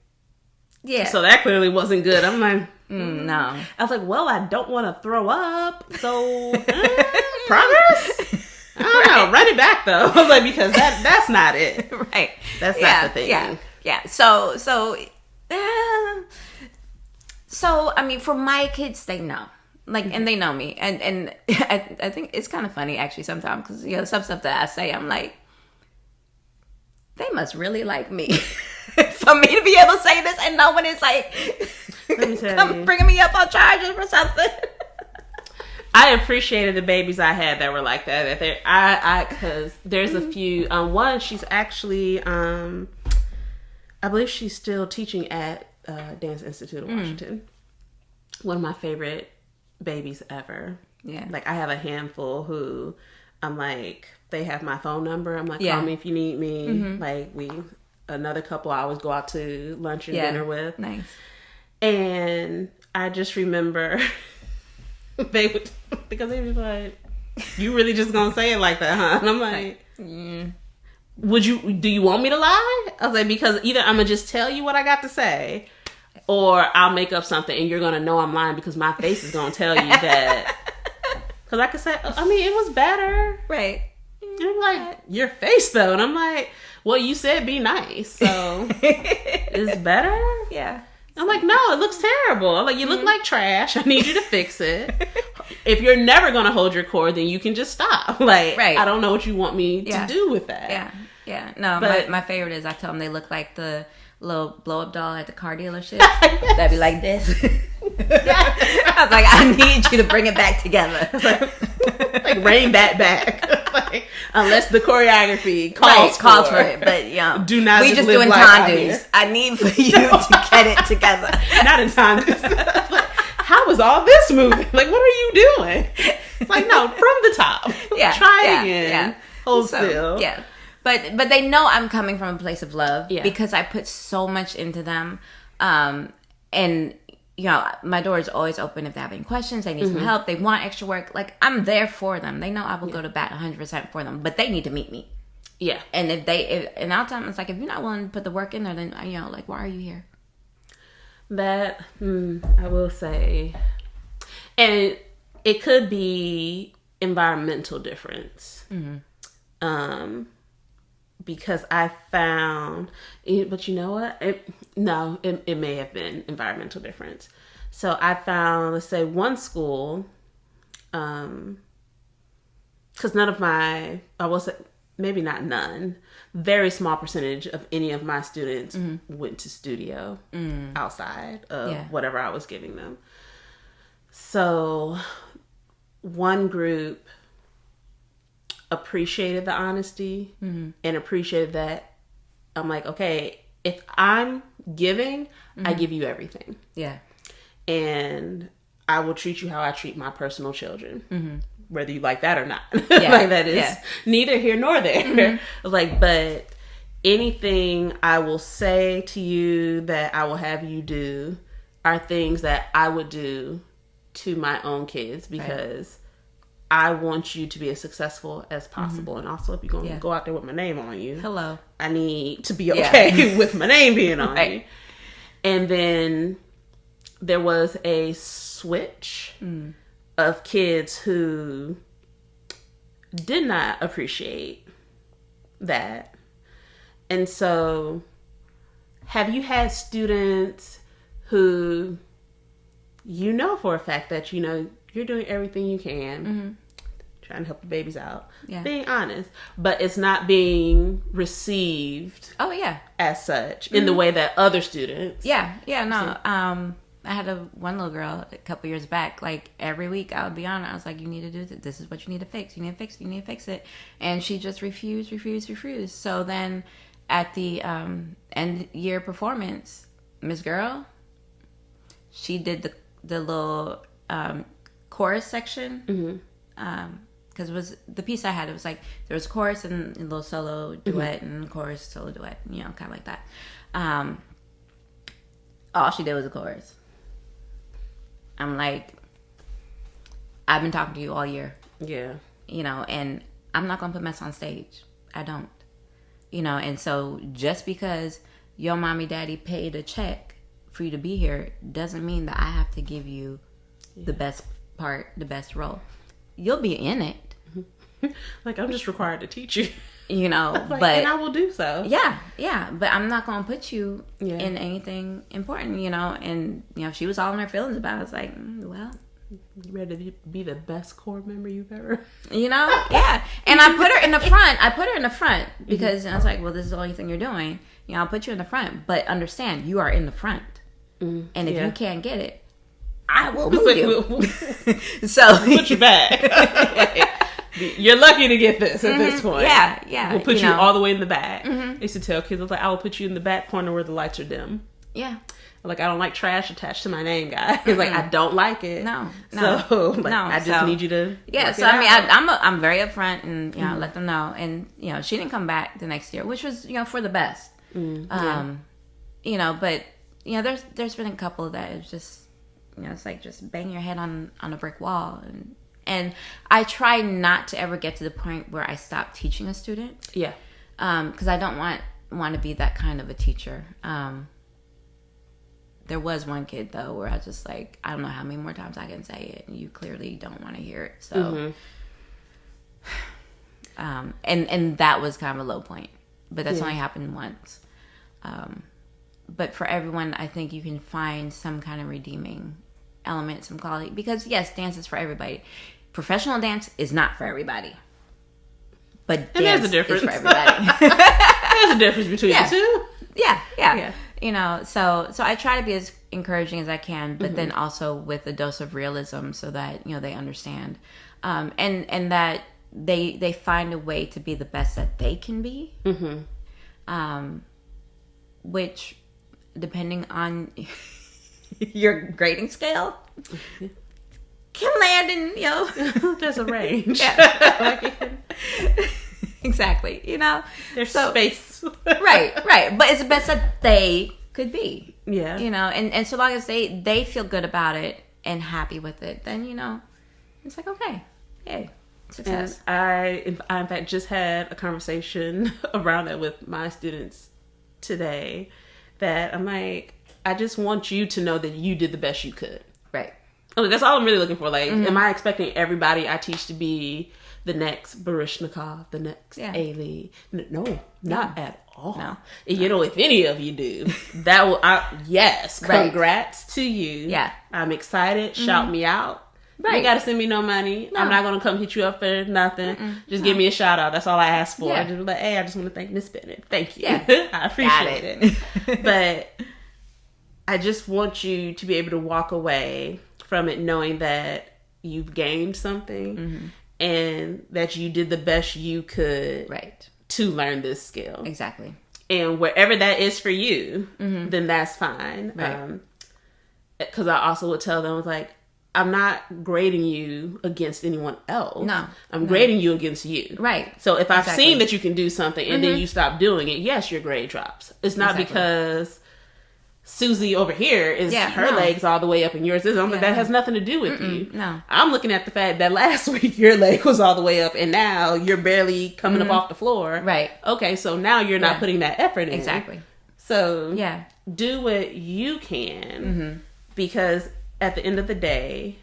"Yeah."
So that clearly wasn't good. I'm like,
no.
I was like, well, I don't want to throw up, so progress. no, run it back though. I was like, because that's not it.
Right.
That's not the thing.
Yeah. So I mean, for my kids, they know. Like, and they know me. And I think it's kind of funny, actually, sometimes. Because, you know, some stuff that I say, I'm like, they must really like me. For me to be able to say this and no one is like, bringing me up on charges or something.
I appreciated the babies I had that were like that. Because there's a few. One, she's actually, I believe she's still teaching at Dance Institute of Washington. One of my favorite babies ever.
Yeah.
Like, I have a handful who I'm like, they have my phone number. I'm like, call me if you need me. Like, another couple I always go out to lunch and dinner with.
Nice.
And I just remember they would, because they were like, you really just gonna say it like that, huh? And I'm like, do you want me to lie? I was like, because either I'm gonna just tell you what I got to say, or I'll make up something and you're gonna know I'm lying because my face is gonna tell you that. Because I could say, I mean, it was better.
Right.
And I'm like, your face though. And I'm like, well, you said be nice. So it's better?
Yeah.
I'm like, no, it looks terrible. I'm like, you look like trash. I need you to fix it. If you're never going to hold your cord, then you can just stop. Like, I don't know what you want me to do with that.
Yeah. Yeah. No, but my favorite is I tell them they look like the little blow-up doll at the car dealership. That'd be like this. I was like, I need you to bring it back together.
Like rein that back. Like, unless the choreography calls for it.
But yeah,
do not.
We just doing tondus. I need for you to get it together.
Not in tondus. Like, how is all this moving? Like, what are you doing? Like, no, from the top.
Yeah,
try again. Yeah. Hold still.
Yeah. But they know I'm coming from a place of love because I put so much into them. And, you know, my door is always open if they have any questions, they need some help, they want extra work. Like, I'm there for them. They know I will go to bat 100% for them, but they need to meet me. Yeah. And and I'll tell them, it's like, if you're not willing to put the work in there, then, you know, like, why are you here?
That, I will say, and it could be environmental difference. Because I found, but you know what? It may have been environmental difference. So I found, let's say, one school, because none of I will say, maybe not none, very small percentage of any of my students went to studio outside of whatever I was giving them. So one group appreciated the honesty and appreciated that I'm like, okay, if I'm giving, I give you everything. Yeah. And I will treat you how I treat my personal children, whether you like that or not. Like, that is neither here nor there. Like, but anything I will say to you that I will have you do are things that I would do to my own kids, because I want you to be as successful as possible. And also, if you're going to go out there with my name on you, I need to be okay with my name being on you. And then there was a switch of kids who did not appreciate that. And so, have you had students who, you know for a fact that, you know, you're doing everything you can, trying to help the babies out, being honest, but it's not being received as such in the way that other students
I had one little girl a couple years back, like every week I would be on it, I was like, you need to do this, this is what you need to fix, you need to fix it, you need to fix it, and she just refused. So then at the end year performance, Miss Girl, she did the little chorus section, because it was the piece I had, it was like there was chorus and a little solo duet and chorus solo duet, you know, kind of like that. All she did was a chorus. I'm like, I've been talking to you all year, you know, and I'm not gonna put mess on stage. I don't, you know. And so just because your mommy daddy paid a check for you to be here doesn't mean that I have to give you the best part, the best role. You'll be in it,
Like, I'm just required to teach you.
You know,
Like,
but
and I will do so.
Yeah, but I'm not gonna put you
Yeah.
in anything important, you know. And you know, she was all in her feelings about it. I was like, well,
You ready to be the best core member you've ever?
you know, yeah. And I put her in the front. Because I was like, well, this is the only thing you're doing. You know, I'll put you in the front, but understand you are in the front, and if you can't get it, I will move you. So
Put you back. Like, you're lucky to get this at this point.
Yeah.
We'll put you all the way in the back. I used to tell kids, I was like, I will put you in the back corner where the lights are dim.
Yeah.
Like, I don't like trash attached to my name, guys. Like, I don't like it.
No.
So, like, I just need you to.
Yeah. So I mean, I'm very upfront and you know let them know, and you know she didn't come back the next year, which was you know for the best. You know, but you know there's been a couple that is just you know it's like just bang your head on a brick wall, and I try not to ever get to the point where I stop teaching a student.
Yeah.
Because I don't want to be that kind of a teacher. There was one kid though where I was just like, I don't know how many more times I can say it, and you clearly don't want to hear it. So, and that was kind of a low point, but that's only happened once. But for everyone, I think you can find some kind of redeeming element, some quality, because yes, dance is for everybody. Professional dance is not for everybody, but dance is for everybody.
There's a difference between the two.
Yeah. You know, so I try to be as encouraging as I can, but then also with a dose of realism so that, you know, they understand. And that they find a way to be the best that they can be. Which, depending on your grading scale, can land in, you know.
There's a range.
Exactly, you know,
there's space.
right, but it's the best that they could be.
Yeah,
you know, and so long as they feel good about it and happy with it, then you know, it's like okay, yay, success.
And I in fact just had a conversation around that with my students today. That I'm like, I just want you to know that you did the best you could.
Right.
Okay, that's all I'm really looking for. Like, am I expecting everybody I teach to be the next Barishnikov, the next Ailey? No, not at all. No. You know, if any of you do, that will, yes, congrats to you.
Yeah.
I'm excited. Shout me out.
Right.
You gotta send me no money. No. I'm not gonna come hit you up for nothing. Just give me a shout out. That's all I ask for. Just be like, hey, I just want to thank Miss Bennett. Thank you. Yeah. I appreciate it. But I just want you to be able to walk away from it knowing that you've gained something and that you did the best you could to learn this skill.
Exactly.
And wherever that is for you, then that's fine.
Right.
Because I also would tell them, like, I'm not grading you against anyone else.
No.
I'm grading you against you.
Right.
So if I've seen that you can do something and then you stop doing it, yes, your grade drops. It's not because Susie over here is her legs all the way up and yours isn't. That has nothing to do with you.
No.
I'm looking at the fact that last week your leg was all the way up and now you're barely coming up off the floor.
Right.
Okay, so now you're not putting that effort in.
Exactly.
So do what you can because at the end of the day,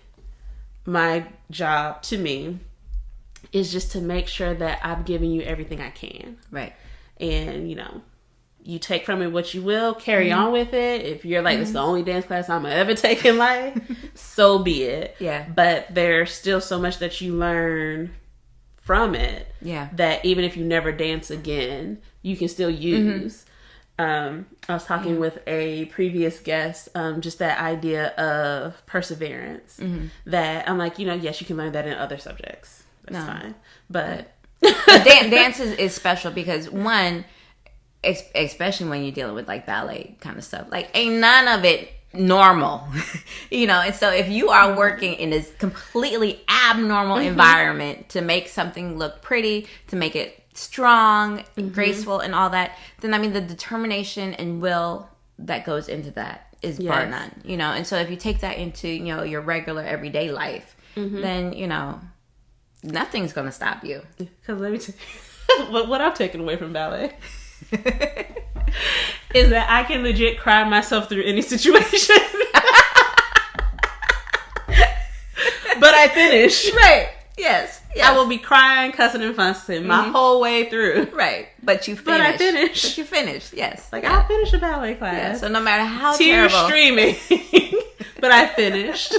my job to me is just to make sure that I'm giving you everything I can.
Right.
And, you know, you take from it what you will, carry on with it. If you're like, it's the only dance class I'm gonna ever take in life, so be it.
Yeah.
But there's still so much that you learn from it.
Yeah.
That even if you never dance again, you can still use. I was talking with a previous guest, just that idea of perseverance. That I'm like, you know, yes, you can learn that in other subjects. That's fine. But
dance is special because one, especially when you're dealing with like ballet kind of stuff, like ain't none of it normal, you know. And so if you are working in this completely abnormal environment to make something look pretty, to make it strong, graceful, and all that, then I mean the determination and will that goes into that is bar none, you know. And so if you take that into, you know, your regular everyday life, then you know nothing's gonna stop you.
Because let me tell you, what I'm taking away from ballet is that I can legit cry myself through any situation. But I finish.
Right. Yes. Yes.
I will be crying, cussing, and fussing my whole way through.
Right. But you finished.
But I finished.
But you finished, yes.
Like, I finished a ballet class.
Yeah, so no matter how
Tears
terrible.
streaming. But I finished.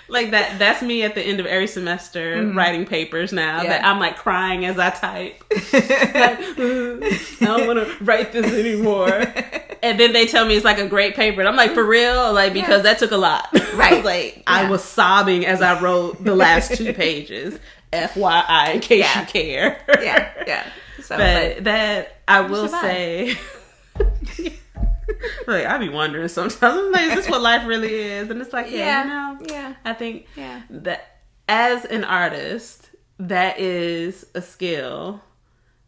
Like that's me at the end of every semester writing papers now that I'm like crying as I type. Like, I don't want to write this anymore. And then they tell me it's like a great paper. And I'm like, for real? Like, because that took a lot.
Right.
Like, I was sobbing as I wrote the last 2 pages. FYI, in case you care.
Yeah. So,
but that, I will say... Like, I be wondering sometimes, I'm like, is this what life really is? And it's like, I think that as an artist, that is a skill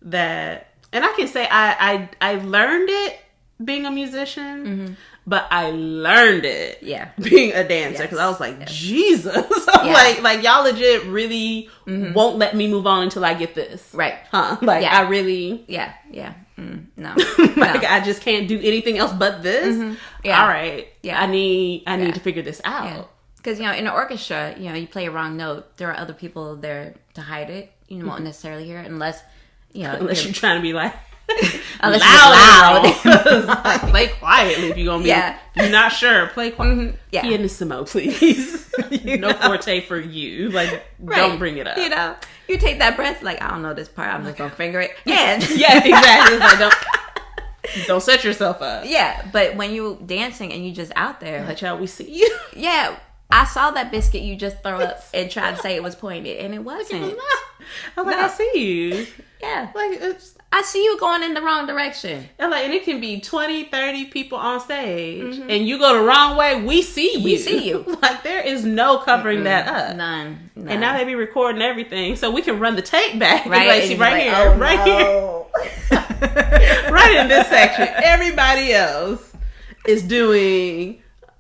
that, and I can say I learned it being a musician, but I learned it being a dancer, because I was like, Jesus. like y'all legit really won't let me move on until I get this. Right. Huh? Like, I really...
No.
Like, I just can't do anything else but this. All right. I need to figure this out.
Because, in an orchestra, you play a wrong note. There are other people there to hide it. You won't necessarily hear it unless
you're trying to be like...
Unless
loud. Like, play quietly if you're going to be... If you're not sure, play quietly. Pianissimo, please. No forte for you. Like, don't bring it up.
You take that breath, like, I don't know this part, I'm just going to finger it. Yeah.
Exactly. It's like, don't set yourself up.
Yeah, but when you dancing and you just out there.
Like, y'all, we see you.
Yeah. I saw that biscuit you just throw up and tried to say it was pointed, and it wasn't.
I was like, I see you.
Yeah.
Like,
I see you going in the wrong direction.
And it can be 20, 30 people on stage, and you go the wrong way, we see you.
We see you.
Like, there is no covering that up.
None.
And now they be recording everything, so we can run the tape back.
Right.
Like, see, right here. Right in this section. Everybody else is doing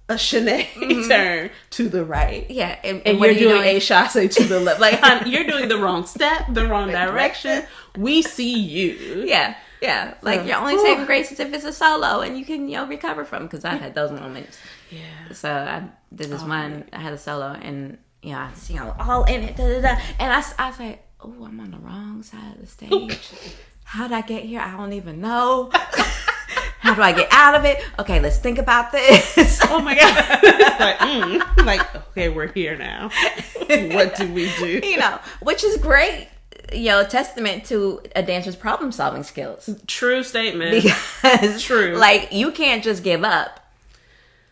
a Sinead turn to the right.
Yeah.
And you're doing a chasse to the left. Like, honey, you're doing the wrong step, the wrong direction. We see you.
Yeah. Yeah. Like, your only saving grace is if it's a solo and you can, recover from, because I've had those moments. Yeah. So I did this one, I had a solo, and, I was, all in it, and I was like, oh, I'm on the wrong side of the stage. How'd I get here? I don't even know. How do I get out of it? Okay, let's think about this.
Oh my God. It's like, okay, we're here now. What do we do?
Which is great. Testament to a dancer's problem solving skills.
True statement.
Because
true.
Like, you can't just give up.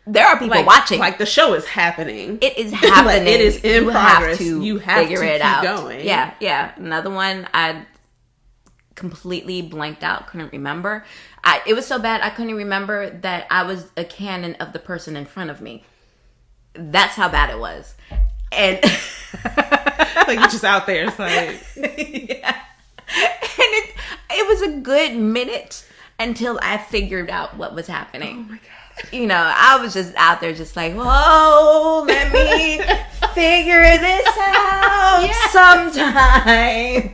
There are people watching.
Like, the show is happening.
It is happening.
Like, it is in progress.
You have to figure it out. Going. Yeah. Another one I completely blanked out, couldn't remember. It was so bad I couldn't remember that I was a canon of the person in front of me. That's how bad it was. And
like, you're just out there, it's like...
Yeah. And it was a good minute until I figured out what was happening. Oh my God. I was just out there just like, whoa, let me figure this out sometime.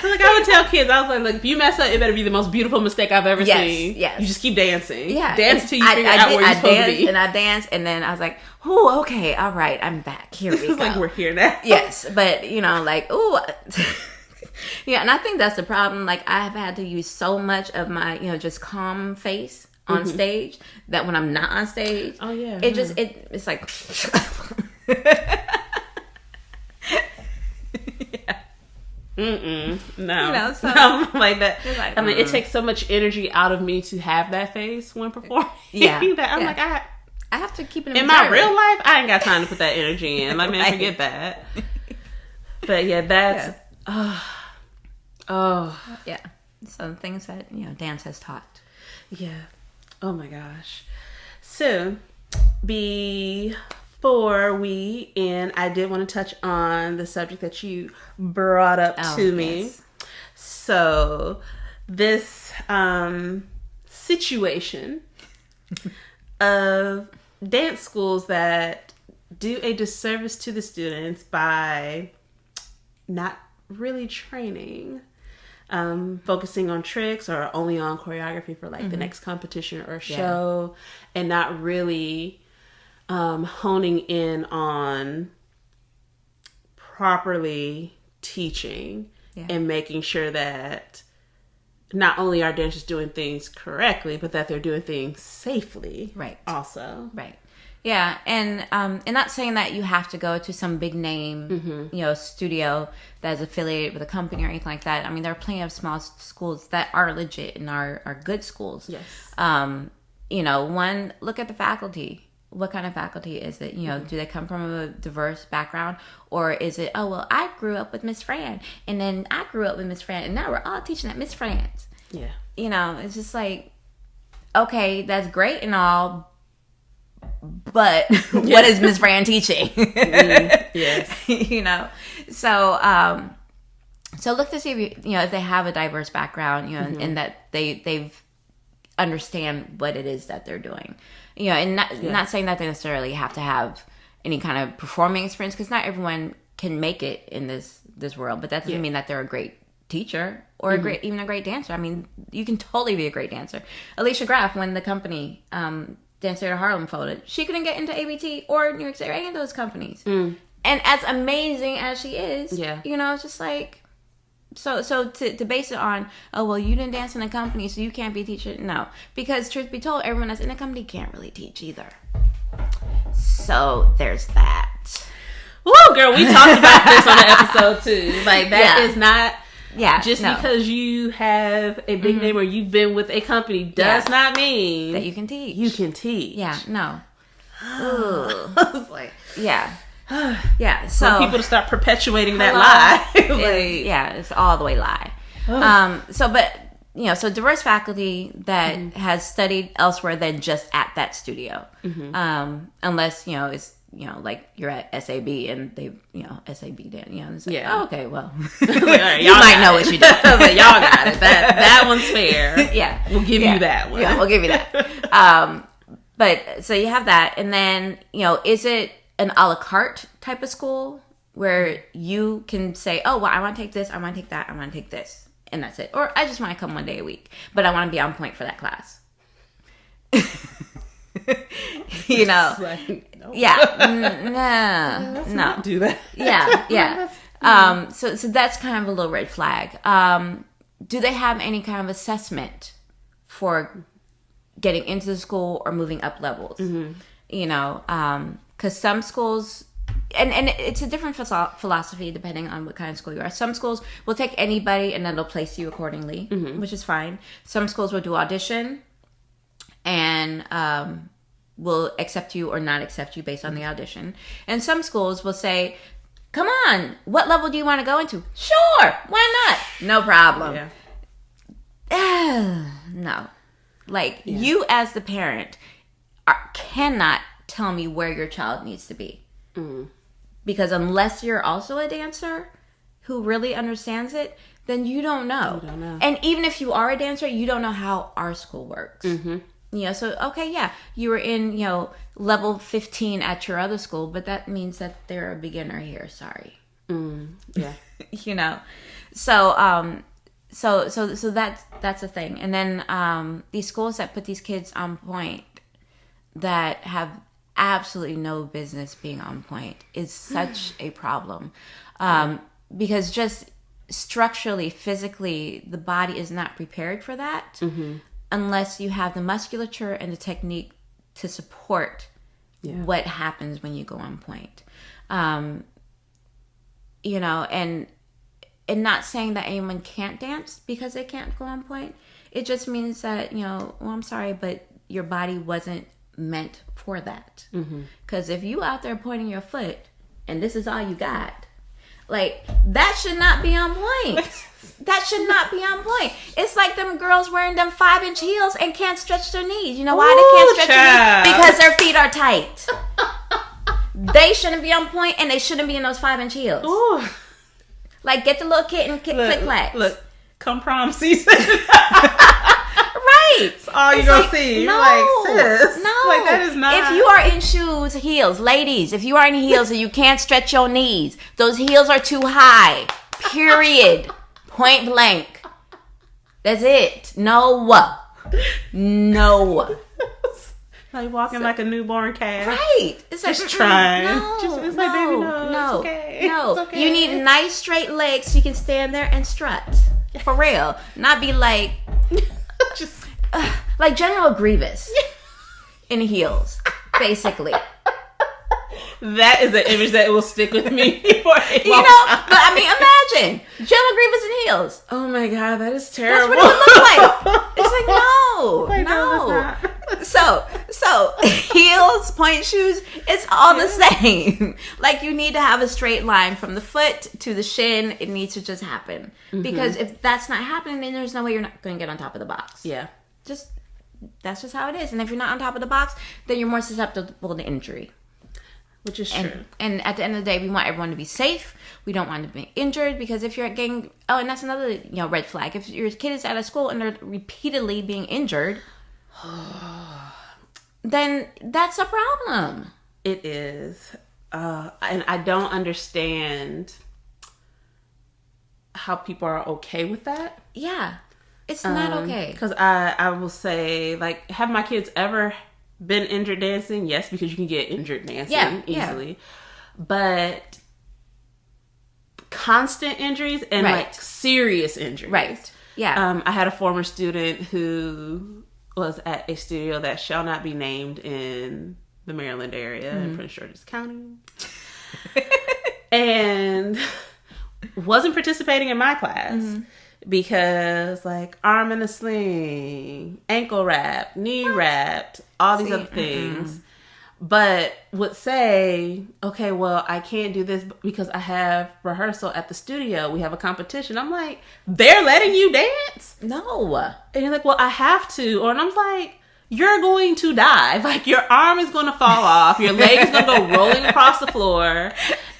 Like, I would tell kids, I was like, look, if you mess up, it better be the most beautiful mistake I've ever seen.
Yes.
You just keep dancing.
Yeah.
Dance till you figure out where you're supposed to be.
And I danced, and then I was like, oh, okay, all right, I'm back. Here we go.
Like, we're here now.
Yes, but, like, ooh. Yeah, and I think that's the problem. Like, I've had to use so much of my, just calm face on stage that when I'm not on stage, it's like...
No.
So,
like that. Like, I mean, it takes so much energy out of me to have that face when performing. That I'm like, I
have to keep it
in my real life. I ain't got time to put that energy in. Like, man, forget that. But that's
yeah. Some things that dance has taught.
Yeah. Oh my gosh. So before we end, I did want to touch on the subject that you brought up to me. Yes. So this situation of dance schools that do a disservice to the students by not really training, focusing on tricks or only on choreography for like the next competition or show, and not really honing in on properly teaching and making sure that not only are dancers doing things correctly, but that they're doing things safely.
Right.
Also.
Right. Yeah, and not saying that you have to go to some big name, studio that's affiliated with a company or anything like that. I mean, there are plenty of small schools that are legit and are good schools.
Yes.
One, look at the faculty. What kind of faculty is it? Do they come from a diverse background? Or is it, oh, well, I grew up with Miss Fran, and then I grew up with Miss Fran, and now we're all teaching at Miss Fran's.
Yeah.
It's just like, okay, that's great and all, but what is Miss Fran teaching?
Yes.
So look to see if if they have a diverse background, and that they've understand what it is that they're doing, and not saying that they necessarily have to have any kind of performing experience, because not everyone can make it in this world, but that doesn't mean that they're a great teacher or even a great dancer. I mean, you can totally be a great dancer. Alicia Graff, when the company Dance Theater Harlem folded, she couldn't get into ABT or New York State or any of those companies. And as amazing as she is, it's just like, so to base it on, oh, well, you didn't dance in a company, so you can't be a teacher. No, because truth be told, everyone that's in a company can't really teach either. So there's that.
Whoa, girl, we talked about this on the episode too. Like, that is not...
Yeah,
just because you have a big name or you've been with a company does not mean
that you can teach.
You can teach.
Yeah, no.
I was like,
yeah. So
for people to start perpetuating that lie.
It's all the way lie. So diverse faculty that has studied elsewhere than just at that studio. Unless, it's like you're at SAB and they, SAB Dan, it's like, oh, okay, well,
right,
you might know what you do.
Like, y'all got it. That one's fair.
Yeah.
We'll give you that one.
Yeah, we'll give you that. But so you have that. And then, is it an a la carte type of school where you can say, oh, well, I want to take this, I want to take that, I want to take this, and that's it. Or I just want to come one day a week, but I want to be on point for that class.
Like, no.
No,
do that.
So that's kind of a little red flag. Do they have any kind of assessment for getting into the school or moving up levels? Because some schools, and it's a different philosophy depending on what kind of school you are. Some schools will take anybody and then they'll place you accordingly, which is fine. Some schools will do audition and will accept you or not accept you based on the audition. And some schools will say, come on, what level do you want to go into? Sure, why not? No problem. No. Like, you as the parent cannot tell me where your child needs to be. Because unless you're also a dancer who really understands it, then you don't know. And even if you are a dancer, you don't know how our school works. So, okay, you were in, level 15 at your other school, but that means that they're a beginner here. Sorry. So that's a thing. And then these schools that put these kids on point that have absolutely no business being on point is such a problem. Because just structurally, physically, the body is not prepared for that. Unless you have the musculature and the technique to support what happens when you go on point. And not saying that anyone can't dance because they can't go on point. It just means that, well, I'm sorry, but your body wasn't meant for that. Because if you out there pointing your foot and this is all you got, like, that should not be on point. That should not be on point. It's like them girls wearing them 5-inch heels and can't stretch their knees. You know why they can't stretch their knees? Because their feet are tight. They shouldn't be on point and they shouldn't be in those 5-inch heels.
Ooh.
Like, get the little kitten click clack.
Look, come prom season.
Right.
That's all you're going to see.
No.
You're like, sis.
No.
Like, that is not.
If you are in shoes, heels, ladies, if you are in heels and you can't stretch your knees, those heels are too high. Period. Point blank. That's it. No.
Like, Probably walking like a newborn calf.
Right. It's like,
just trying.
No,
It's like, baby, no, it's okay.
No.
It's okay.
You need nice straight legs so you can stand there and strut. For real. Not be like,
just
like General Grievous in heels, basically.
That is an image that will stick with me.
But I mean, imagine General Grievous in heels.
Oh my God, that is terrible.
That's what it would look like. It's like, no. So heels, point shoes, it's all the same. Like, you need to have a straight line from the foot to the shin. It needs to just happen. Because if that's not happening, then there's no way you're not going to get on top of the box.
Yeah.
That's just how it is. And if you're not on top of the box, then you're more susceptible to injury.
Which is true.
And at the end of the day, we want everyone to be safe. We don't want to be injured, because if you're getting... Oh, and that's another red flag. If your kid is at a school and they're repeatedly being injured, then that's a problem.
It is. And I don't understand how people are okay with that.
Yeah. It's not okay.
Because I will say, like, have my kids ever been injured dancing? Yes, because you can get injured dancing easily. Yeah. But constant injuries and like serious injuries. Right.
Yeah.
I had a former student who was at a studio that shall not be named in the Maryland area in Prince George's County. And wasn't participating in my class. Because, like, arm in a sling, ankle wrapped, knee wrapped, all these other things. But would say, okay, well, I can't do this because I have rehearsal at the studio. We have a competition. I'm like, they're letting you dance?
No.
And you're like, well, I have to. And I'm like, you're going to die. Like, your arm is going to fall off. Your leg is going to go rolling across the floor.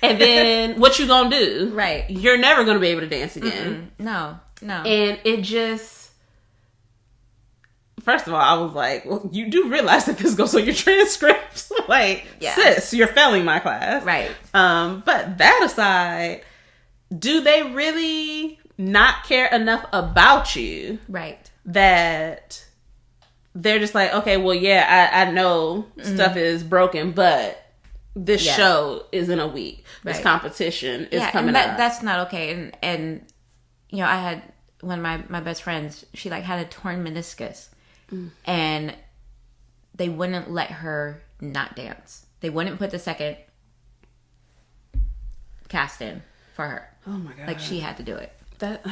And then what you going to do?
Right.
You're never going to be able to dance again.
No.
And it just, first of all, I was like, well, you do realize that this goes on your transcript. Like, sis, you're failing my class.
Right.
But that aside, do they really not care enough about you?
Right.
That they're just like, okay, well, yeah, I know stuff is broken, but this show is in a week. This competition is coming up.
That's not okay. And I had one of my best friends, she like had a torn meniscus, and they wouldn't let her not dance. They wouldn't put the second cast in for her.
Oh my God.
Like, she had to do it.
That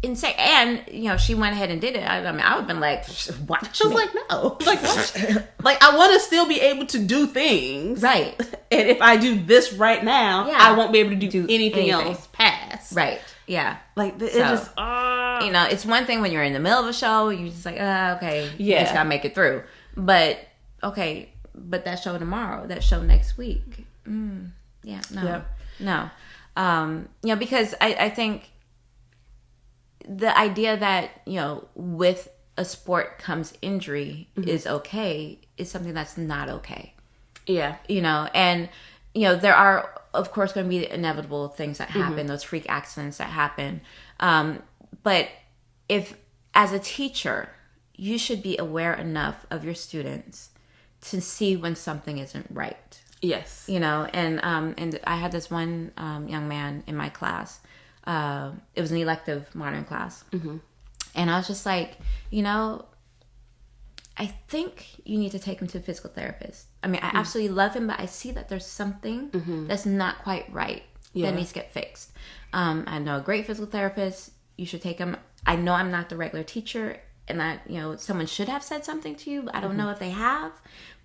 insane. And she went ahead and did it. I mean, I would have been like, what?
She was like, no. Like, what? Like, I want to still be able to do things.
Right.
And if I do this right now, I won't be able to do anything else past.
Right. Yeah.
Like, it just,
it's one thing when you're in the middle of a show, you're just like, okay, you
yeah,
just gotta make it through. But, okay, but that show tomorrow, that show next week. Yeah, no. Yep. No. Because I think the idea that, with a sport comes injury is okay is something that's not okay.
Yeah.
And, there are, of course, going to be inevitable things that happen, those freak accidents that happen. But if, as a teacher, you should be aware enough of your students to see when something isn't right.
Yes.
And I had this one young man in my class. It was an elective modern class. And I was just like, I think you need to take him to a physical therapist. I mean, I absolutely love him, but I see that there's something that's not quite right that needs to get fixed. I know a great physical therapist. You should take him. I know I'm not the regular teacher, and that, someone should have said something to you. I don't know if they have,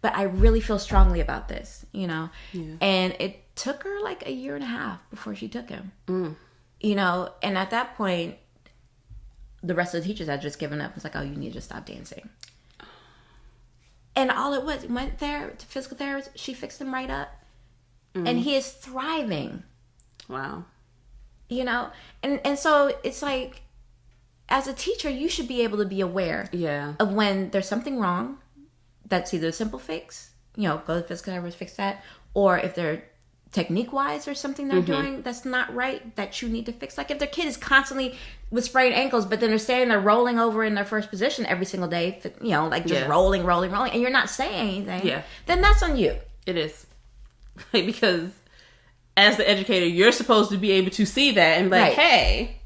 but I really feel strongly about this, And it took her like 1.5 years before she took him. And at that point, the rest of the teachers had just given up. It was like, oh, you need to just stop dancing. And all it was, went there to physical therapist. She fixed him right up. And he is thriving.
Wow.
And so it's like, as a teacher, you should be able to be aware of when there's something wrong. That's either a simple fix, go to the physical therapist, fix that. Or if they're technique wise or something they're doing that's not right that you need to fix. Like if their kid is constantly with sprained ankles, but then they're standing there rolling over in their first position every single day, you know, like just rolling, and you're not saying anything, then that's on you.
It is. Like, because as the educator, you're supposed to be able to see that and be like, hey,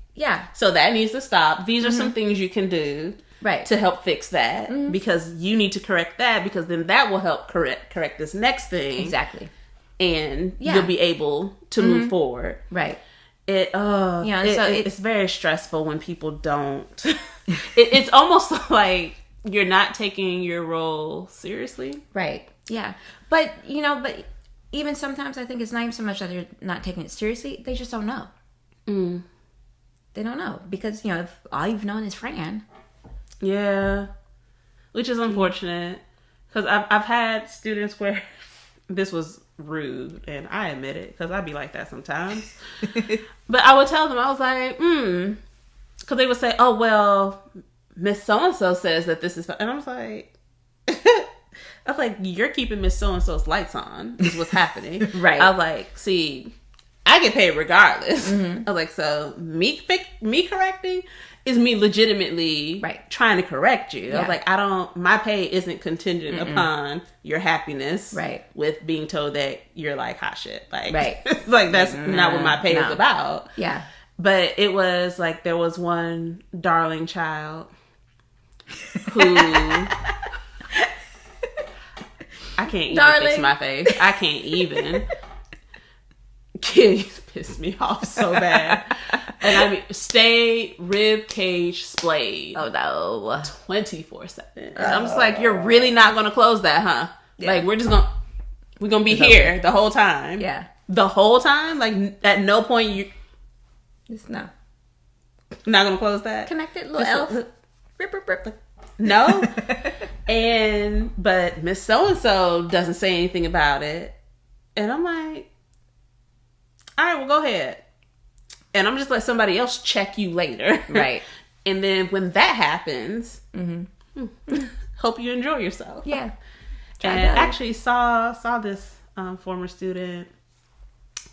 so that needs to stop. These are some things you can do to help fix that, because you need to correct that, because then that will help correct this next thing.
Exactly.
And you'll be able to move forward.
Right.
It's very stressful when people don't. It's almost like you're not taking your role seriously.
Right. Yeah. But, you know, even sometimes I think it's not even so much that they're not taking it seriously. They just don't know. They don't know. Because, you know, if all you've known is Fran.
Yeah. Which is unfortunate. Because I've had students where this was rude, and I admit it, because I'd be like that sometimes. But I would tell them, I was like, because they would say, oh, well, Miss So-and-so says that this is fine. And I was like, you're keeping Miss So-and-so's lights on, is what's happening.
Right.
I was like, see, I get paid regardless. I was like, so me correcting is me legitimately trying to correct you. I was like, my pay isn't contingent upon your happiness with being told that you're like hot shit. Like, it's like, that's not what my pay is about.
Yeah.
But it was like, there was one darling child who I can't even fix my face. I can't even. Kids pissed me off so bad. And I mean, stay rib cage splayed.
Oh no.
24/7. And I'm just like, you're really not gonna close that, huh? Yeah. Like, we're gonna be here the whole time.
Yeah.
The whole time? Like, at no point you
no.
Not gonna close that?
Connected little elf. Rip.
No. But Miss So-and-so doesn't say anything about it. And I'm like, all right, well, go ahead. And I'm just let somebody else check you later.
Right.
And then when that happens, hope you enjoy yourself.
Yeah.
And actually saw this former student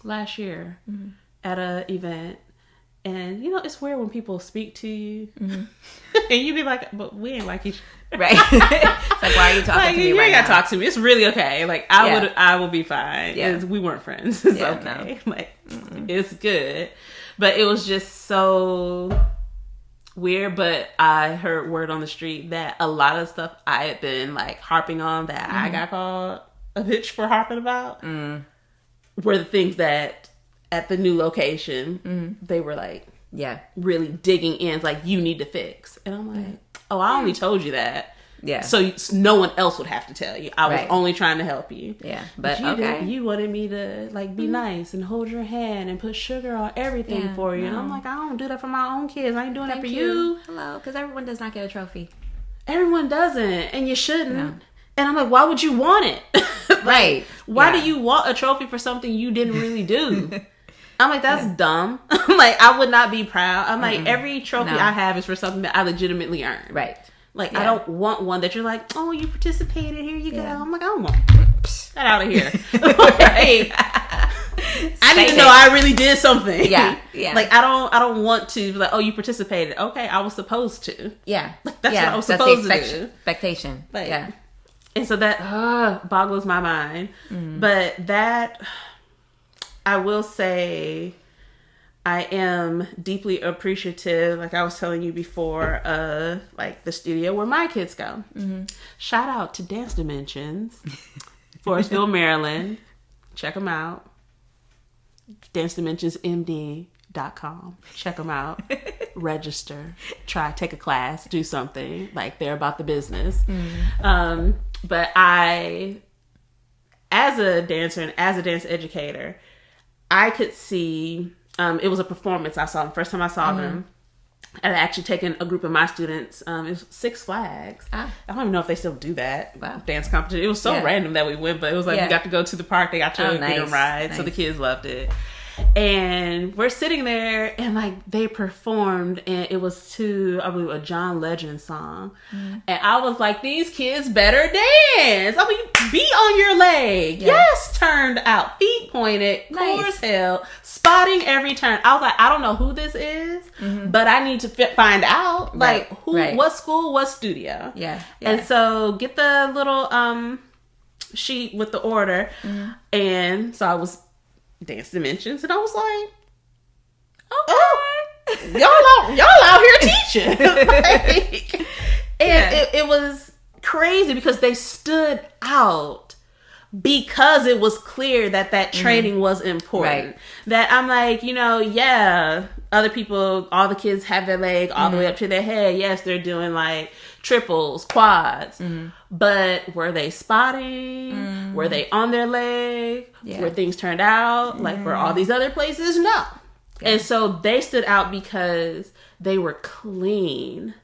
last year at an event. And, you know, it's weird when people speak to you. And you be like, but we ain't like each other.
Right. It's like, why are you talking to me
you
right
ain't
now?
gotta talk to me. It's really okay. Like, I will be fine. Yeah. We weren't friends. It's okay. No. Like, it's good. But it was just so weird. But I heard word on the street that a lot of stuff I had been, like, harping on that I got called a bitch for harping about were the things that at the new location, they were like, really digging in, like, you need to fix. And I'm like, oh, I only told you that. Yeah. So no one else would have to tell you. I was only trying to help you.
Yeah.
But you wanted me to, like, be nice and hold your hand and put sugar on everything for you. No. And I'm like, I don't do that for my own kids. I ain't doing that for you.
Hello. Because everyone does not get a trophy.
Everyone doesn't. And you shouldn't. No. And I'm like, why would you want it?
Right.
Why do you want a trophy for something you didn't really do? I'm like, that's dumb. I'm like, I would not be proud. I'm like, every trophy I have is for something that I legitimately earned.
Right.
Like, I don't want one that you're like, oh, you participated, here you go. I'm like, I don't want that out of here. Like, I need to know I really did something.
Yeah. Yeah.
Like, I don't want to be like, oh, you participated. Okay, I was supposed to.
Yeah.
Like, that's what I was supposed to do.
Expectation.
Like, yeah. And so that boggles my mind. But that, I will say, I am deeply appreciative, like I was telling you before, of like the studio where my kids go. Shout out to Dance Dimensions, Forestville, Maryland. Check them out. DanceDimensionsMD.com. Check them out. Register. Take a class. Do something. Like, they're about the business. But I, as a dancer and as a dance educator, I could see, it was a performance I saw. The first time I saw them, I had actually taken a group of my students. It was Six Flags. I don't even know if they still do that. Wow. Dance competition. It was so random that we went, but it was like we got to go to the park. They got to get a ride. So the kids loved it. And we're sitting there, and like they performed, and it was to, I believe, a John Legend song. And I was like, these kids better dance. I mean, be on your leg. Yeah. Yes, turned out, feet pointed, chorus held, spotting every turn. I was like, I don't know who this is, but I need to find out. Like, who, what school, what studio.
Yeah.
And so get the little sheet with the order. And so I was Dance Dimensions, and I was like, oh, y'all out here teaching. Like, and it was crazy because they stood out because it was clear that training was important. That I'm like, other people, all the kids have their leg all the way up to their head. Yes, they're doing like triples, quads, but were they spotting? Were they on their leg? Were things turned out? Like, were all these other places? No. And so they stood out because they were clean.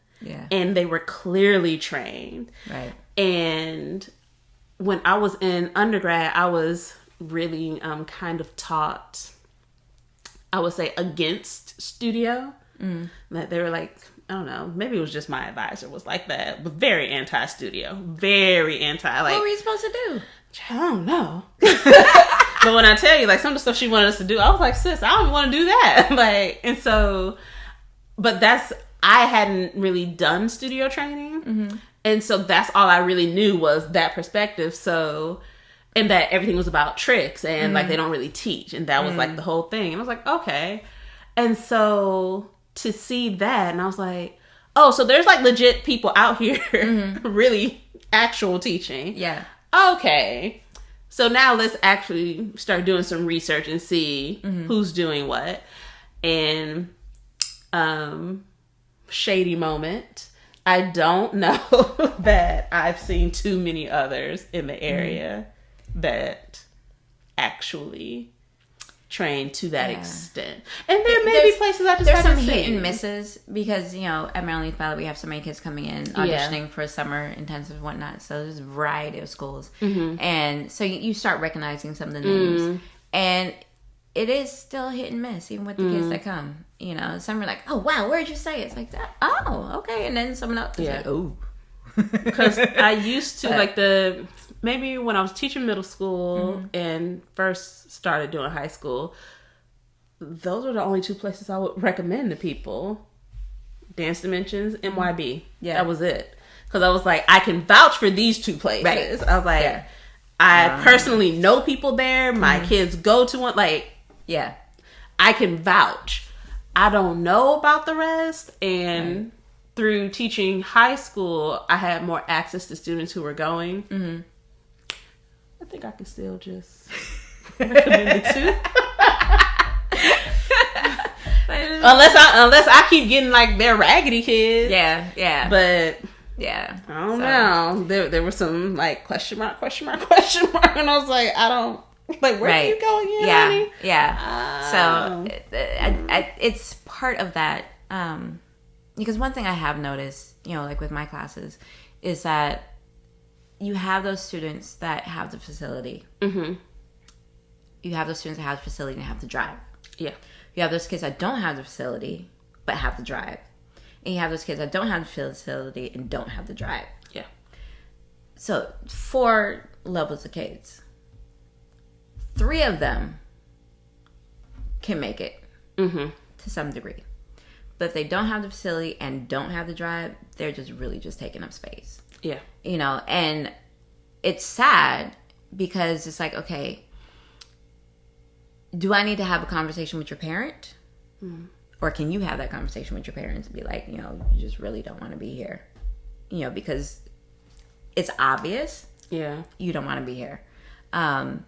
And they were clearly trained. And when I was in undergrad, I was really kind of taught, I would say, against studio. That they were like, I don't know, maybe it was just my advisor was like that, but very anti-studio. Very anti. Like,
what were you supposed to do?
I don't know. But when I tell you, like, some of the stuff she wanted us to do, I was like, sis, I don't want to do that. Like, and so, but I hadn't really done studio training. And so that's all I really knew was that perspective. So, and that everything was about tricks and like they don't really teach. And that was like the whole thing. And I was like, okay. And so to see that, and I was like, oh, so there's like legit people out here really actual teaching.
Yeah.
Okay. So now let's actually start doing some research and see who's doing what. And shady moment. I don't know that I've seen too many others in the area that actually train to that extent. And there may be places I just
there's some
haven't
hit
seen.
and misses because, at Maryland Valley we have so many kids coming in auditioning for summer intensive and whatnot. So there's a variety of schools. And so you start recognizing some of the names. And it is still hit and miss, even with the kids that come. Some are like, oh, wow, where'd you say it? It's like, that. Oh, okay. And then someone else is like, oh.
Because I used to, maybe when I was teaching middle school and first started doing high school, those were the only two places I would recommend to people. Dance Dimensions, MYB. Yeah. That was it. Because I was like, I can vouch for these two places. Right. I was like, I personally know people there. My kids go to one. Like, I can vouch. I don't know about the rest. And through teaching high school, I had more access to students who were going. I think I can still just recommend the two. unless I keep getting like their raggedy kids.
Yeah.
But I don't know. There was some like question mark, and I was like, I don't. Like, where do you go again, honey?
So it's part of that. Because one thing I have noticed, like with my classes, is that you have those students that have the facility. You have those students that have the facility and have the drive. Yeah. You have those kids that don't have the facility but have the drive. And you have those kids that don't have the facility and don't have the drive. Yeah. So 4 levels of kids. 3 of them can make it to some degree. But if they don't have the facility and don't have the drive, they're just really just taking up space. Yeah. And it's sad because it's like, okay, do I need to have a conversation with your parent? Or can you have that conversation with your parents and be like, you just really don't want to be here? Because it's obvious. Yeah. You don't want to be here. But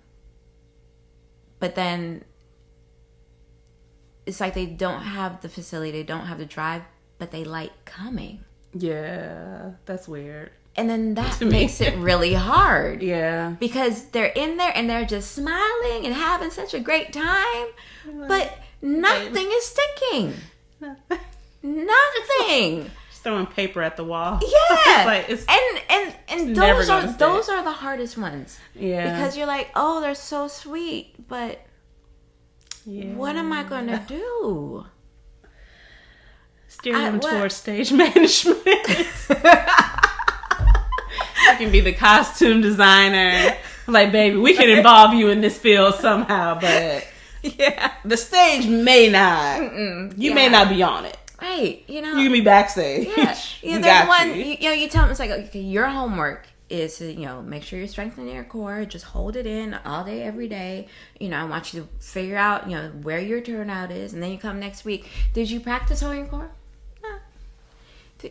then it's like they don't have the facility, they don't have the drive, but they like coming. Yeah, that's weird. And then that makes it really hard. Yeah. Because they're in there and they're just smiling and having such a great time, but nothing is sticking. Nothing. Just throwing paper at the wall. Yeah. And those are the hardest ones. Yeah. Because you're like, oh, they're so sweet, but
Yeah.
What am I going to do?
Steer them towards stage management. You can be the costume designer. I'm like, baby, we can involve you in this field somehow, but the stage may not. You may not be on it.
Right, you know.
You can be backstage.
Yeah, there's one, you tell them, it's like, okay, your homework is to, make sure you're strengthening your core. Just hold it in all day, every day. I want you to figure out, where your turnout is. And then you come next week. Did you practice holding your core? No.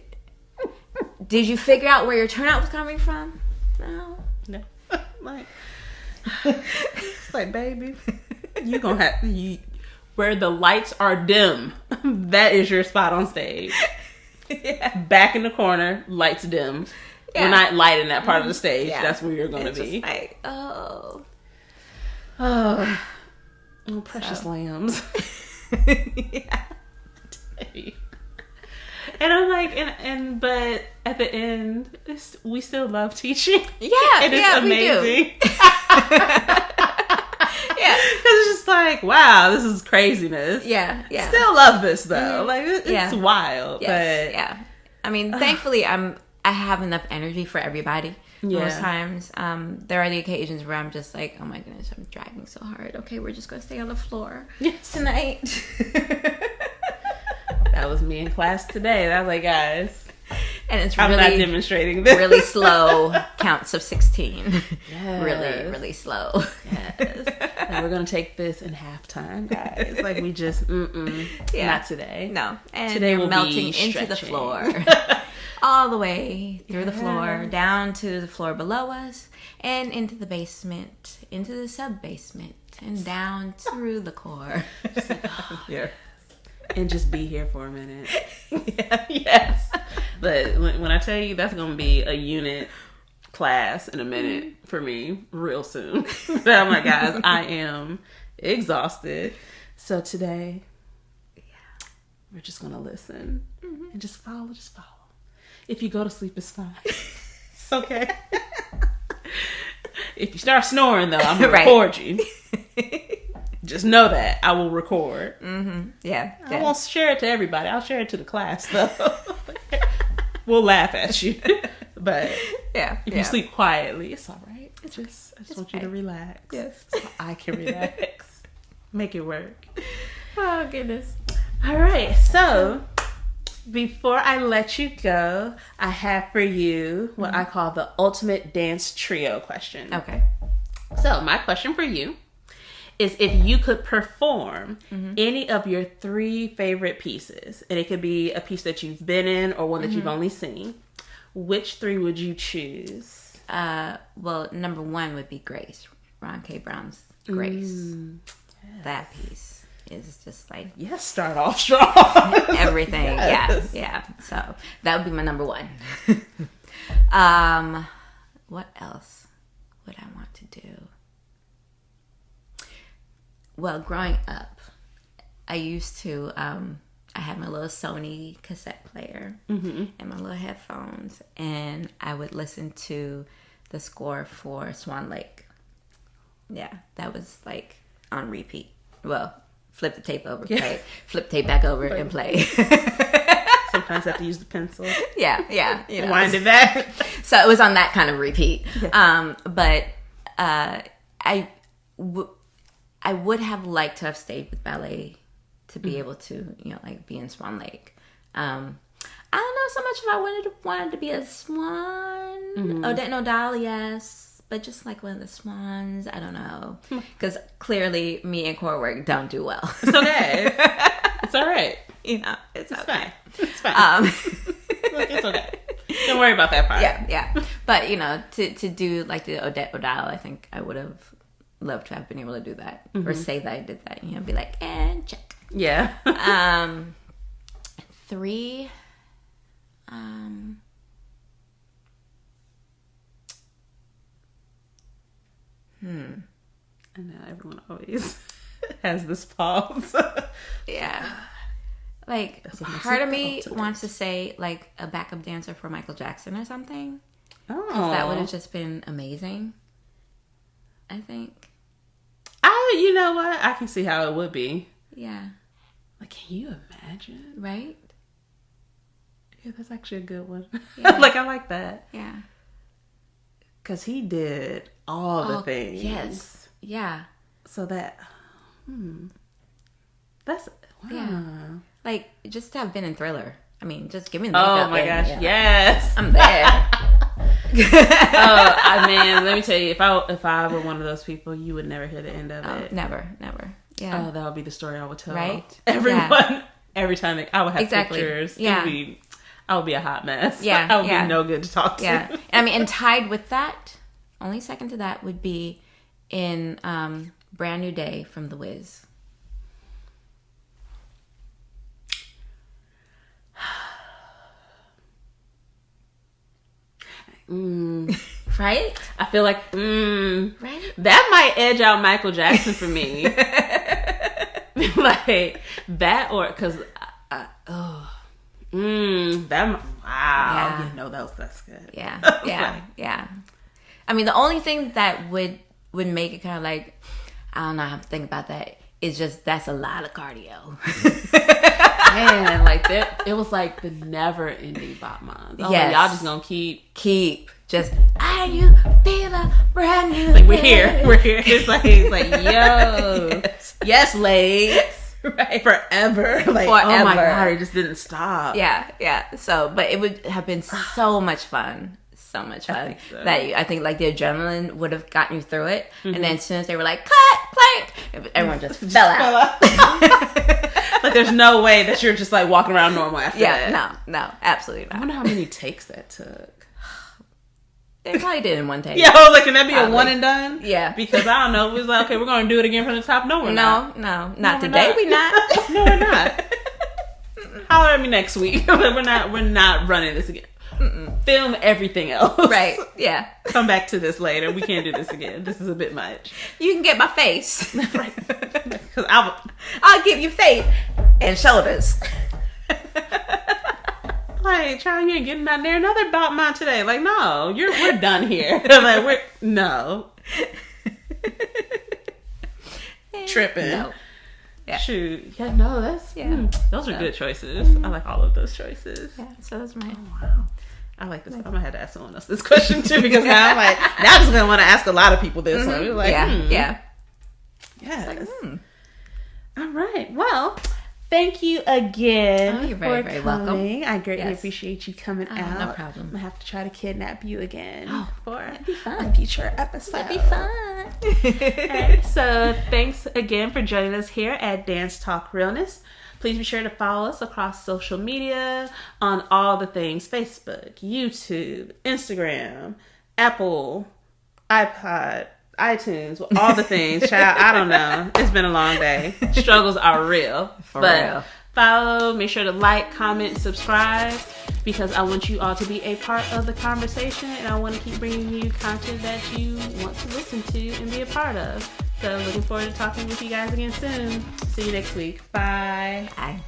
Did you figure out where your turnout was coming from? No.
It's like, baby, you gonna have where the lights are dim. That is your spot on stage. Back in the corner, lights dim. We're not lighting that part of the stage. That's where you're gonna be.
Just like, oh,
precious lambs. And I'm like, but at the end, we still love teaching. It is amazing.
We do.
Because it's just like, wow, this is craziness. Still love this though. Like it's wild. But
I mean, thankfully, I have enough energy for everybody. Most times, there are the occasions where I'm just like, oh my goodness, I'm dragging so hard. Okay, we're just gonna stay on the floor tonight.
That was me in class today. I was like, guys,
and it's
I'm not demonstrating this.
Really slow counts of 16. Really slow.
Yes. And we're gonna take this in halftime, guys. Like we just, not today.
No, and
today
we're
will
melting
be
into the floor, all the way through the floor, down to the floor below us, and into the basement, into the sub basement, and down through the core.
And just be here for a minute. Yes. But when I tell you that's going to be a unit class in a minute for me real soon. I'm like, guys, I am exhausted. So today, we're just going to listen and just follow. If you go to sleep, it's fine. It's okay. If you start snoring, though, I'm going to record you. Just know that I will record.
Yeah.
I won't share it to everybody. I'll share it to the class, though. We'll laugh at you. But if you sleep quietly, it's all right. I just want you to relax.
Yes.
So I can relax. Make it work.
Oh, goodness.
All right. So before I let you go, I have for you what I call the ultimate dance trio question.
Okay.
So my question for you is if you could perform any of your 3 favorite pieces, and it could be a piece that you've been in or one that you've only seen, which 3 would you choose?
Well, number 1 would be Grace. Ron K. Brown's Grace. Yes. That piece is just like...
Yes, start off strong.
Everything. Yeah. So that would be my number 1. What else would I want to do? Well, growing up, I used to, I had my little Sony cassette player and my little headphones, and I would listen to the score for Swan Lake. Yeah, that was like on repeat. Well, flip the tape over, play, flip the tape back over, and play.
Sometimes I have to use the pencil.
Yeah.
Wind it back.
So it was on that kind of repeat. But I would have liked to have stayed with ballet to be able to, be in Swan Lake. I don't know so much if I wanted to be a swan. Odette Nodal, yes. But just like one of the swans, I don't know. Because clearly me and core work don't do well. It's okay.
It's all right.
It's okay.
Fine. It's fine. Look, it's okay. Don't worry about that part.
Yeah. But, to do like the Odette Nodal, I think I would have love to have been able to do that or say that I did that, be like, and check.
Yeah.
3,
I know everyone always has this pause.
Yeah. Like, part of me wants to say, like, a backup dancer for Michael Jackson or something. Oh. That would have just been amazing, I think.
I mean, you know what? I can see how it would be.
Yeah.
Like, can you imagine?
Right?
Yeah, that's actually a good one.
Yeah.
Like, I like that.
Yeah.
Because he did all the things.
Yes. Yeah.
So that, that's, wow.
Yeah. Like, just to have been in Thriller. I mean, just give me the makeup.
Oh my gosh, yes.
I'm there.
Man, let me tell you, if I were one of those people, you would never hear the end of it.
Never. Yeah.
Oh, that would be the story I would tell.
Right?
Everyone, every time I would have pictures.
Yeah.
I would be a hot mess.
Yeah.
I would be no good to talk to.
Yeah. And I mean, and tied with that, only second to that would be in Brand New Day from The Wiz. Right?
I feel like
right?
that might edge out Michael Jackson for me. Like that, or because that wow,
Yeah.
That's good.
Yeah. I mean, the only thing that would make it kind of like, I don't know how to think about that, is just that's a lot of cardio.
Man, like that, it was like the never-ending bop months. Yes. Like, y'all just gonna keep
just, are you feeling brand new?
Like, we're here. It's like yo, yes, legs,
right?
Forever. Like, oh my god, it just didn't stop.
Yeah. So, but it would have been so much fun. So much fun that I think like the adrenaline would have gotten you through it, and then as soon as they were like cut plank, everyone just fell out.
Like there's no way that you're just like walking around normal after that.
No, absolutely not.
I wonder how many takes that took.
They probably did in one take.
Yeah, I was like, can that be a one and done?
Yeah,
because I don't know. It was like, okay, we're gonna do it again from the top. No, we're not.
No, not today. We're not.
No, we're not. Holler at me next week. We're not running this again. Film everything else.
Right. Yeah.
Come back to this later. We can't do this again. This is a bit much.
You can get my face.
Right. Because
I'll give you face and shoulders.
Like, child, you ain't getting out there another about mine today. Like, no, we're done here. Like, no. Tripping. No. Yeah. Shoot. Yeah, no, that's those are good choices. I like all of those choices.
Yeah, so that's mine.
Oh, wow. I like this. I'm gonna have to ask someone else this question too, because now I'm like, now I'm just gonna want to ask a lot of people this one. Like,
yeah.
Yes. Like, All right. Well, thank you again.
You're very, very welcome.
I greatly appreciate you coming out.
No problem.
I'm gonna have to try to kidnap you again for
that'd be fun.
a future episode.
That'd be fun.
Right, so thanks again for joining us here at Dance Talk Realness. Please be sure to follow us across social media on all the things: Facebook, YouTube, Instagram, Apple, iPod, iTunes, all the things. Child, I don't know. It's been a long day. Struggles are real.
For real.
Follow, make sure to like, comment, subscribe, because I want you all to be a part of the conversation, and I want to keep bringing you content that you want to listen to and be a part of. So looking forward to talking with you guys again soon. See you next week. Bye.
Bye.